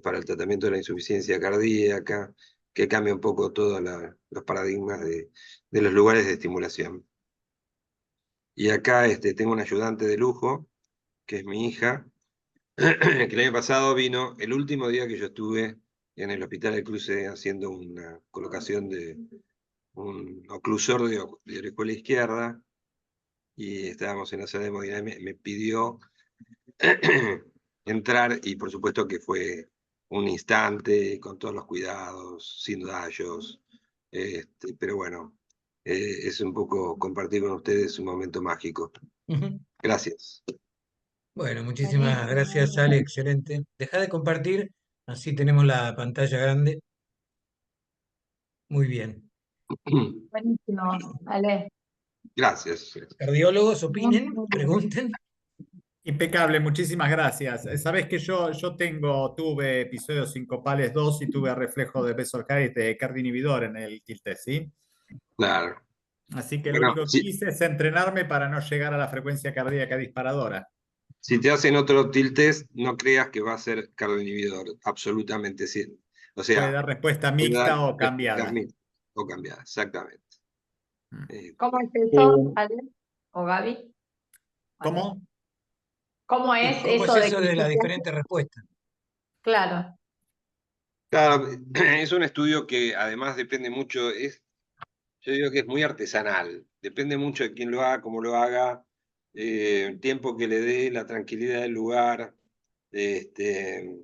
para el tratamiento de la insuficiencia cardíaca, que cambia un poco todos los paradigmas de los lugares de estimulación. Y acá tengo un ayudante de lujo, que es mi hija, que el año pasado vino, el último día que yo estuve en el Hospital del Cruce haciendo una colocación de un oclusor de orejuela izquierda, y estábamos en la sala de hemodinamia, me pidió entrar, y por supuesto que fue un instante, con todos los cuidados, sin daños, pero bueno, es un poco compartir con ustedes un momento mágico. Gracias. Bueno, muchísimas gracias, Ale, excelente. Deja de compartir, así tenemos la pantalla grande. Muy bien. Buenísimo, Ale. Gracias. Cardiólogos, opinen, pregunten. Impecable, muchísimas gracias. Sabés que yo tuve episodios sincopales 2 y tuve reflejo de Besor-Harris de cardioinhibidor en el tilte, ¿sí? Claro. Así que lo Bueno, único que hice es entrenarme para no llegar a la frecuencia cardíaca disparadora. si te hacen otro tiltest, no creas que va a ser cardioinhibidor, absolutamente sí. O Puede sea, dar respuesta puede dar mixta o cambiada. o cambiada, exactamente. ¿Cómo es Eh, eso, Ale? ¿O Gaby? Ale. ¿Cómo? ¿Cómo es Sí, ¿cómo es eso de eso que de se la te hace? diferente respuesta? Claro. Claro, es un estudio que además depende mucho, yo digo que es muy artesanal, depende mucho de quién lo haga, cómo lo haga, el tiempo que le dé, la tranquilidad del lugar, este,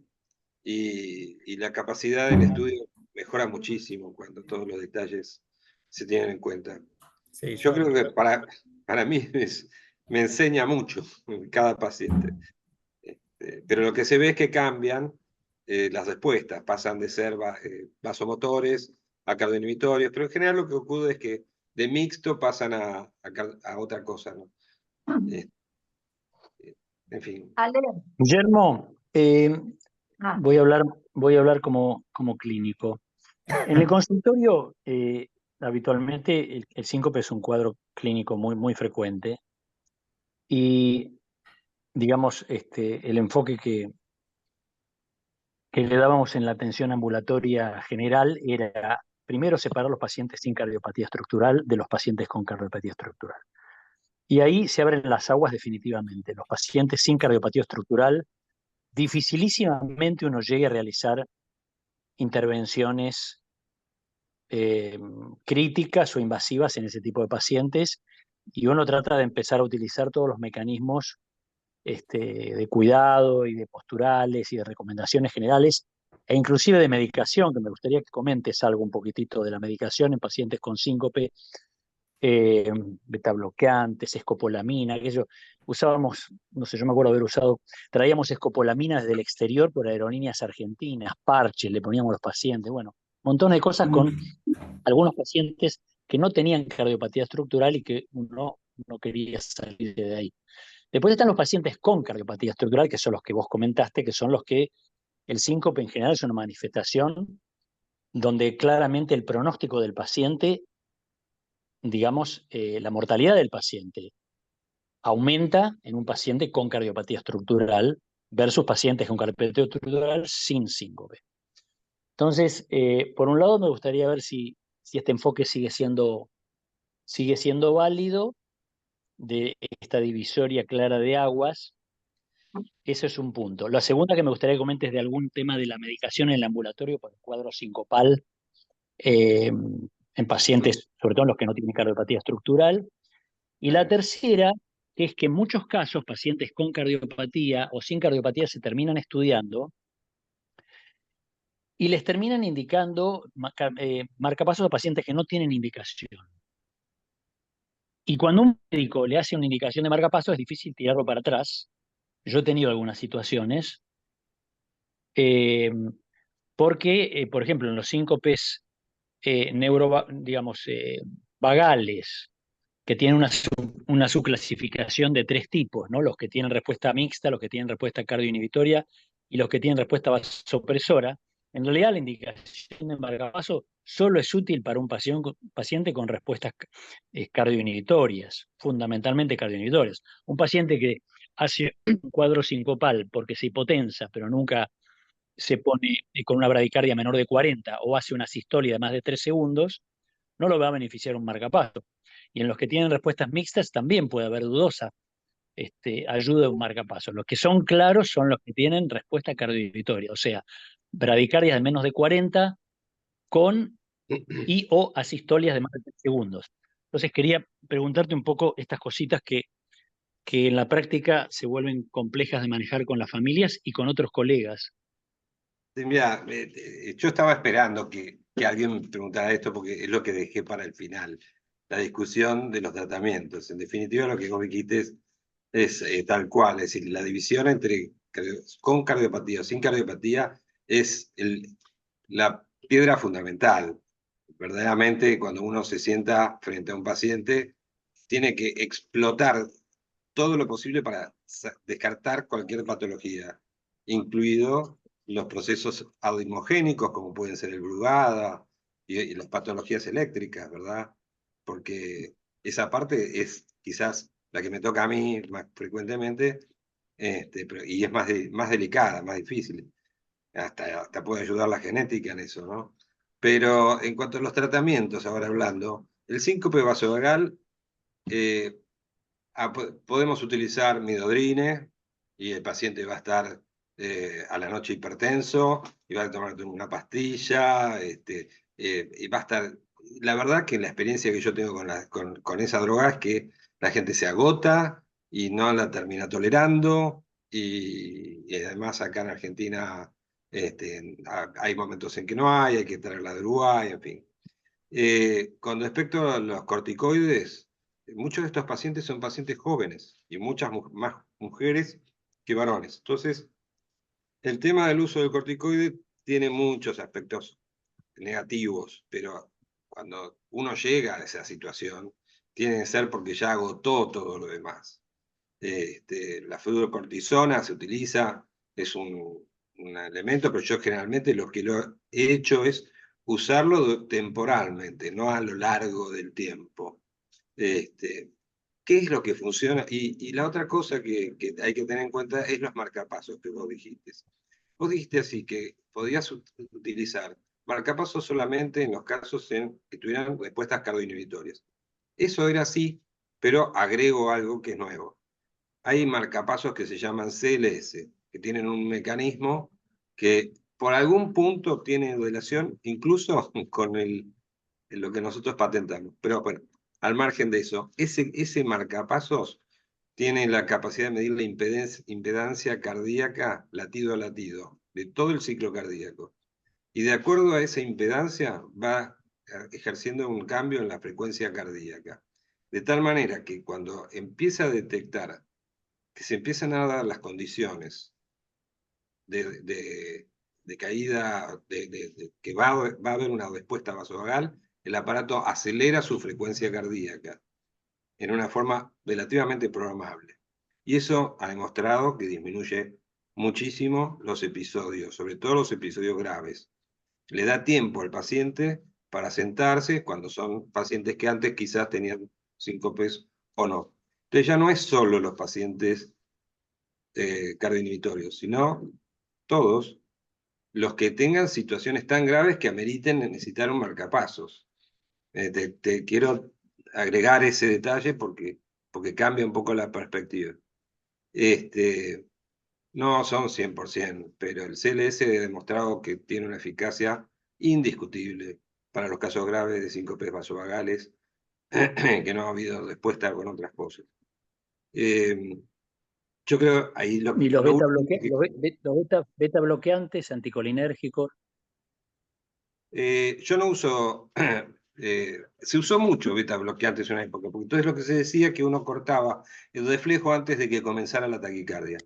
y la capacidad del estudio mejora muchísimo cuando todos los detalles se tienen en cuenta. Sí, Yo creo que para mí me enseña mucho cada paciente. Pero lo que se ve es que cambian las respuestas, pasan de ser vasomotores a cardioinhibitorios, pero en general lo que ocurre es que de mixto pasan a otra cosa, ¿no? Eh, en fin. Ale. Guillermo, Ah, voy a hablar como clínico. En el consultorio, habitualmente el síncope es un cuadro clínico muy frecuente y, digamos, el enfoque que le dábamos en la atención ambulatoria general era primero separar los pacientes sin cardiopatía estructural de los pacientes con cardiopatía estructural. Y ahí se abren las aguas definitivamente. Los pacientes sin cardiopatía estructural, dificilísimamente uno llegue a realizar intervenciones críticas o invasivas en ese tipo de pacientes, y uno trata de empezar a utilizar todos los mecanismos de cuidado y de posturales y de recomendaciones generales e inclusive de medicación, que me gustaría que comentes algo un poquitito de la medicación en pacientes con síncope, betabloqueantes, escopolamina, aquello. Usábamos, no sé, yo me acuerdo haber usado, traíamos escopolamina desde el exterior por aerolíneas argentinas, parches, le poníamos a los pacientes, bueno, montones de cosas con algunos pacientes que no tenían cardiopatía estructural y que uno no quería salir de ahí. Después están los pacientes con cardiopatía estructural, que son los que vos comentaste, que son los que el síncope en general es una manifestación donde claramente el pronóstico del paciente, digamos, la mortalidad del paciente aumenta en un paciente con cardiopatía estructural versus pacientes con cardiopatía estructural sin síncope. Entonces, por un lado me gustaría ver si este enfoque sigue siendo válido de esta divisoria clara de aguas. Eso es un punto. La segunda que me gustaría que comentes de algún tema de la medicación en el ambulatorio por el cuadro sincopal en pacientes, sobre todo en los que no tienen cardiopatía estructural. Y la tercera, que es que en muchos casos pacientes con cardiopatía o sin cardiopatía se terminan estudiando y les terminan indicando marcapasos a pacientes que no tienen indicación. Y cuando un médico le hace una indicación de marcapasos es difícil tirarlo para atrás. Yo he tenido algunas situaciones porque, por ejemplo, en los síncopes vagales, que tienen una subclasificación de 3 tipos, ¿no? Los que tienen respuesta mixta, los que tienen respuesta cardioinhibitoria y los que tienen respuesta vasopresora. En realidad la indicación de marcapaso solo es útil para un paciente con respuestas cardioinhibitorias, fundamentalmente cardioinhibitorias. Un paciente que hace un cuadro sincopal porque se hipotensa, pero nunca se pone con una bradicardia menor de 40 o hace una sistolia de más de 3 segundos, no lo va a beneficiar un marcapaso. Y en los que tienen respuestas mixtas también puede haber dudosa ayuda de un marcapaso. Los que son claros son los que tienen respuesta cardioinhibitoria, o sea, bradicardias de menos de 40 con y o asistolias de más de 3 segundos. Entonces quería preguntarte un poco estas cositas que en la práctica se vuelven complejas de manejar con las familias y con otros colegas. Sí, mira, yo estaba esperando que alguien me preguntara esto porque es lo que dejé para el final, la discusión de los tratamientos. En definitiva, lo que vos dijiste es tal cual, es decir, la división entre con cardiopatía o sin cardiopatía es la piedra fundamental. Verdaderamente, cuando uno se sienta frente a un paciente, tiene que explotar todo lo posible para descartar cualquier patología, incluido los procesos audimogénicos, como pueden ser el Brugada y las patologías eléctricas, ¿verdad? Porque esa parte es quizás la que me toca a mí más frecuentemente, y es más delicada, más difícil. Hasta puede ayudar la genética en eso, ¿no? Pero en cuanto a los tratamientos, ahora hablando, el síncope vasovagal, podemos utilizar midodrine y el paciente va a estar a la noche hipertenso y va a tomar una pastilla, y va a estar... La verdad que la experiencia que yo tengo con esa droga es que la gente se agota y no la termina tolerando, y además acá en Argentina hay momentos en que no hay que traerla de Uruguay, en fin. Con respecto a los corticoides, muchos de estos pacientes son pacientes jóvenes y muchas más mujeres que varones. Entonces, el tema del uso del corticoide tiene muchos aspectos negativos, pero cuando uno llega a esa situación, tiene que ser porque ya agotó todo lo demás. La fluorocortisona se utiliza, es un elemento, pero yo generalmente lo que lo he hecho es usarlo temporalmente, no a lo largo del tiempo. ¿Qué es lo que funciona? Y la otra cosa que hay que tener en cuenta es los marcapasos que vos dijiste. Vos dijiste así que podías utilizar marcapasos solamente en los casos en que tuvieran respuestas cardioinhibitorias. Eso era así, pero agrego algo que es nuevo. Hay marcapasos que se llaman CLS, que tienen un mecanismo que por algún punto tiene relación incluso con lo que nosotros patentamos. Pero bueno, al margen de eso, ese marcapasos tiene la capacidad de medir la impedancia cardíaca latido a latido, de todo el ciclo cardíaco. Y de acuerdo a esa impedancia va ejerciendo un cambio en la frecuencia cardíaca. De tal manera que cuando empieza a detectar que se empiezan a dar las condiciones de caída, que va a haber una respuesta vasovagal, el aparato acelera su frecuencia cardíaca en una forma relativamente programable. Y eso ha demostrado que disminuye muchísimo los episodios, sobre todo los episodios graves. Le da tiempo al paciente para sentarse cuando son pacientes que antes quizás tenían síncopes o no. Entonces ya no es solo los pacientes cardioinhibitorios, sino todos los que tengan situaciones tan graves que ameriten necesitar un marcapasos. Te quiero agregar ese detalle porque cambia un poco la perspectiva. No son 100%, pero el CLS ha demostrado que tiene una eficacia indiscutible para los casos graves de síncopes vasovagales, que no ha habido respuesta con otras cosas. Yo creo ahí Y los beta bloqueantes, anticolinérgicos. Yo no uso, se usó mucho beta bloqueantes en una época, porque entonces lo que se decía que uno cortaba el reflejo antes de que comenzara la taquicardia.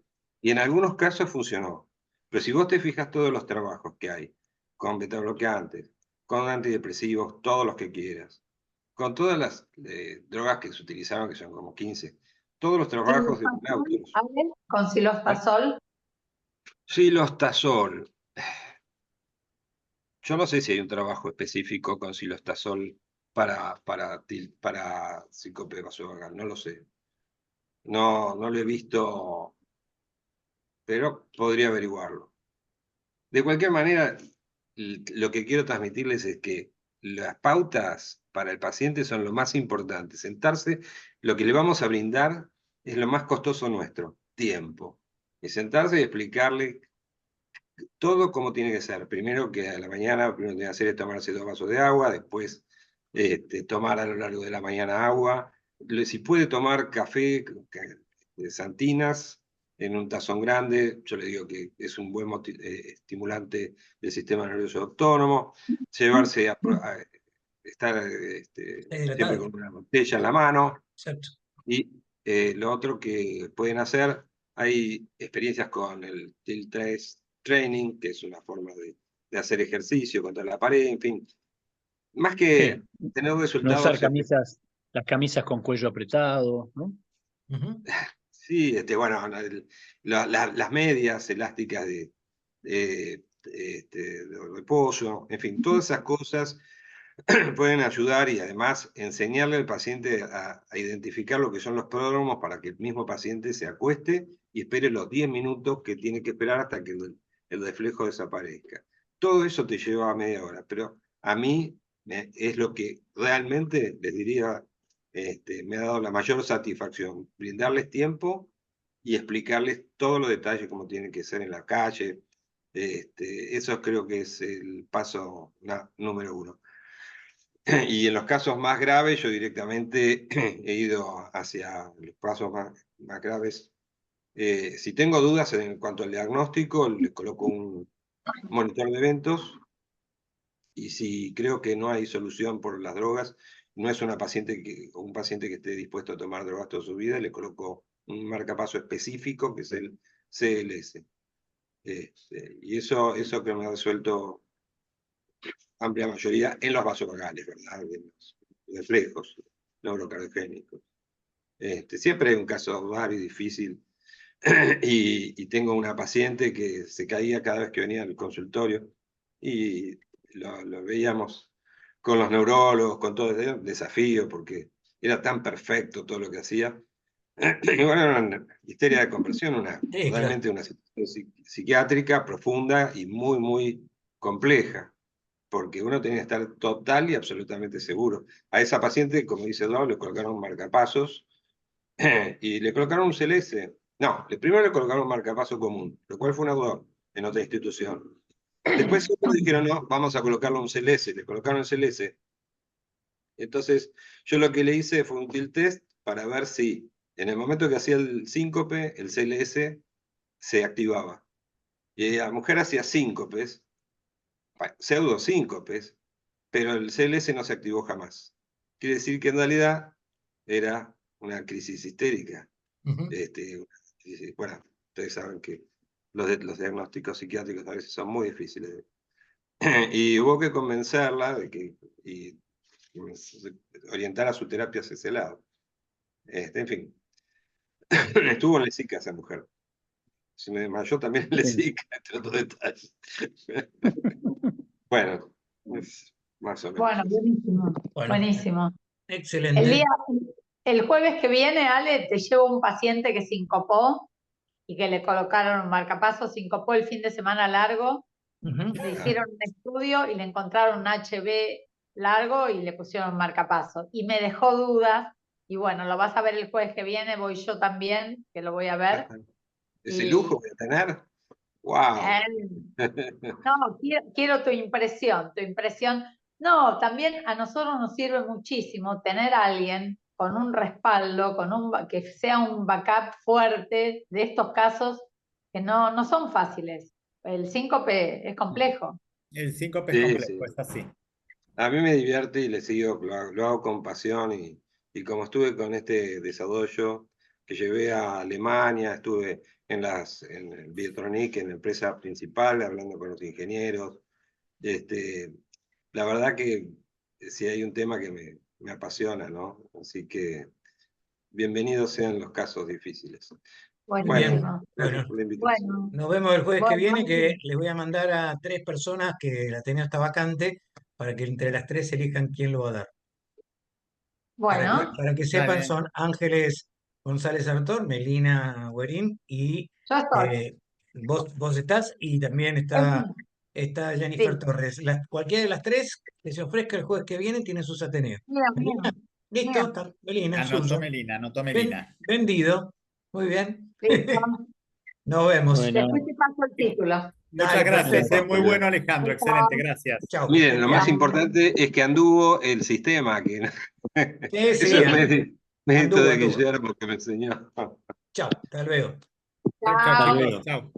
Y en algunos casos funcionó. Pero si vos te fijas todos los trabajos que hay, con beta bloqueantes, con antidepresivos, todos los que quieras, con todas las drogas que se utilizaron, que son como 15, todos los trabajos de neutros. Con silostazol. Silostazol. Yo no sé si hay un trabajo específico con silostazol para síncope vasovagal, no lo sé. No lo he visto, pero podría averiguarlo. De cualquier manera, lo que quiero transmitirles es que las pautas para el paciente son lo más importante. Sentarse, lo que le vamos a brindar es lo más costoso nuestro, tiempo. Y sentarse y explicarle todo como tiene que ser. Primero que a la mañana, lo primero que tiene que hacer es tomarse 2 vasos de agua, después tomar a lo largo de la mañana agua. Si puede tomar café, Santinas, en un tazón grande, yo le digo que es un buen estimulante del sistema nervioso autónomo. Llevarse a estar siempre con una botella en la mano. Exacto. Y lo otro que pueden hacer, hay experiencias con el Tilt Training, que es una forma de hacer ejercicio contra la pared, en fin. Más que tener No resultados... usar las camisas con cuello apretado, ¿no? Sí, bueno, las medias elásticas de reposo, en fin, todas esas cosas pueden ayudar y además enseñarle al paciente a identificar lo que son los pródromos para que el mismo paciente se acueste y espere los 10 minutos que tiene que esperar hasta que el reflejo desaparezca. Todo eso te lleva a media hora, pero a mí es lo que realmente les diría, me ha dado la mayor satisfacción, brindarles tiempo y explicarles todos los detalles como tienen que ser en la calle. Eso creo que es el paso número 1. Y en los casos más graves, yo directamente he ido hacia los pasos más graves. Si tengo dudas en cuanto al diagnóstico, le coloco un monitor de eventos. Y si creo que no hay solución por las drogas, no es un paciente que esté dispuesto a tomar drogas toda su vida, le coloco un marcapaso específico, que es el CLS. Y eso que me ha resuelto amplia mayoría en los vasovagales, ¿verdad? En los reflejos neurocardiogénicos. Siempre hay un caso raro y difícil. Y tengo una paciente que se caía cada vez que venía al consultorio y lo veíamos con los neurólogos, con todo el desafío, porque era tan perfecto todo lo que hacía. Y bueno, era una histeria de conversión, realmente una situación psiquiátrica profunda y muy, muy compleja, porque uno tenía que estar total y absolutamente seguro. A esa paciente, como dice Eduardo, le colocaron marcapasos y le colocaron un CLS. No, primero le colocaron un marcapaso común, lo cual fue un error en otra institución. Después otros dijeron, no, vamos a colocarle un CLS, le colocaron el CLS. Entonces, yo lo que le hice fue un tilt test para ver si en el momento que hacía el síncope, el CLS se activaba. Y la mujer hacía síncopes, pseudo síncopes, pero el CLS no se activó jamás. Quiere decir que en realidad era una crisis histérica. Ujú. Bueno, ustedes saben que los diagnósticos psiquiátricos a veces son muy difíciles. Y hubo que convencerla de que y orientar a su terapia hacia ese lado. En fin, estuvo en Lesica esa mujer. Se me desmayó también en Lesica, entre otros detalles. Bueno, es más o menos. Bueno, buenísimo. Bueno, Buenísimo. excelente. El jueves que viene, Ale, te llevo un paciente que sincopó y que le colocaron un marcapaso, sincopó el fin de semana largo, Ujú. le hicieron un estudio y le encontraron un HB largo y le pusieron un marcapaso. Y me dejó dudas, y bueno, lo vas a ver el jueves que viene, voy yo también, que lo voy a ver. Ese Y- lujo voy a tener. ¡Wow! No, quiero tu impresión, tu impresión. No, también a nosotros nos sirve muchísimo tener a alguien con un respaldo, que sea un backup fuerte de estos casos que no son fáciles. El síncope es complejo. El síncope es Sí, complejo, sí. es así. A mí me divierte y le sigo, lo hago con pasión y como estuve con este desarrollo que llevé a Alemania, estuve en Biotronic, en la empresa principal, hablando con los ingenieros. La verdad que sí hay un tema que me apasiona, ¿no? Así que bienvenidos sean los casos difíciles. Muy Bueno, bien. Buenísimo. gracias Bueno, por la invitación. Bueno, nos vemos el jueves que bueno, viene, que les voy a mandar a 3 personas que el Ateneo está vacante para que entre las 3 elijan quién lo va a dar. bueno, Para que sepan, Dale. son Ángeles González Artor, Melina Guerín y yo estoy. vos estás y también está Jennifer Sí, Torres. Cualquiera de las 3 que se ofrezca el jueves que viene tiene sus Ateneos. bien, Melina, bien, listo, bien. está, Melina, Anotó suyo. Melina, anotó Melina. Vendido. Muy bien. Listo. Nos vemos. Bueno, Después te paso el título. Muchas Dale, gracias, perfecto. muy bueno Alejandro, excelente, gracias. Chao, que Miren, estén lo bien. más Chao. importante es que anduvo el sistema, que Sí, eso sí, es mérito anduvo, de anduvo. Guillermo que me enseñó. Chao, hasta luego. Chau, chau, Chao. hasta chicos, luego. chau.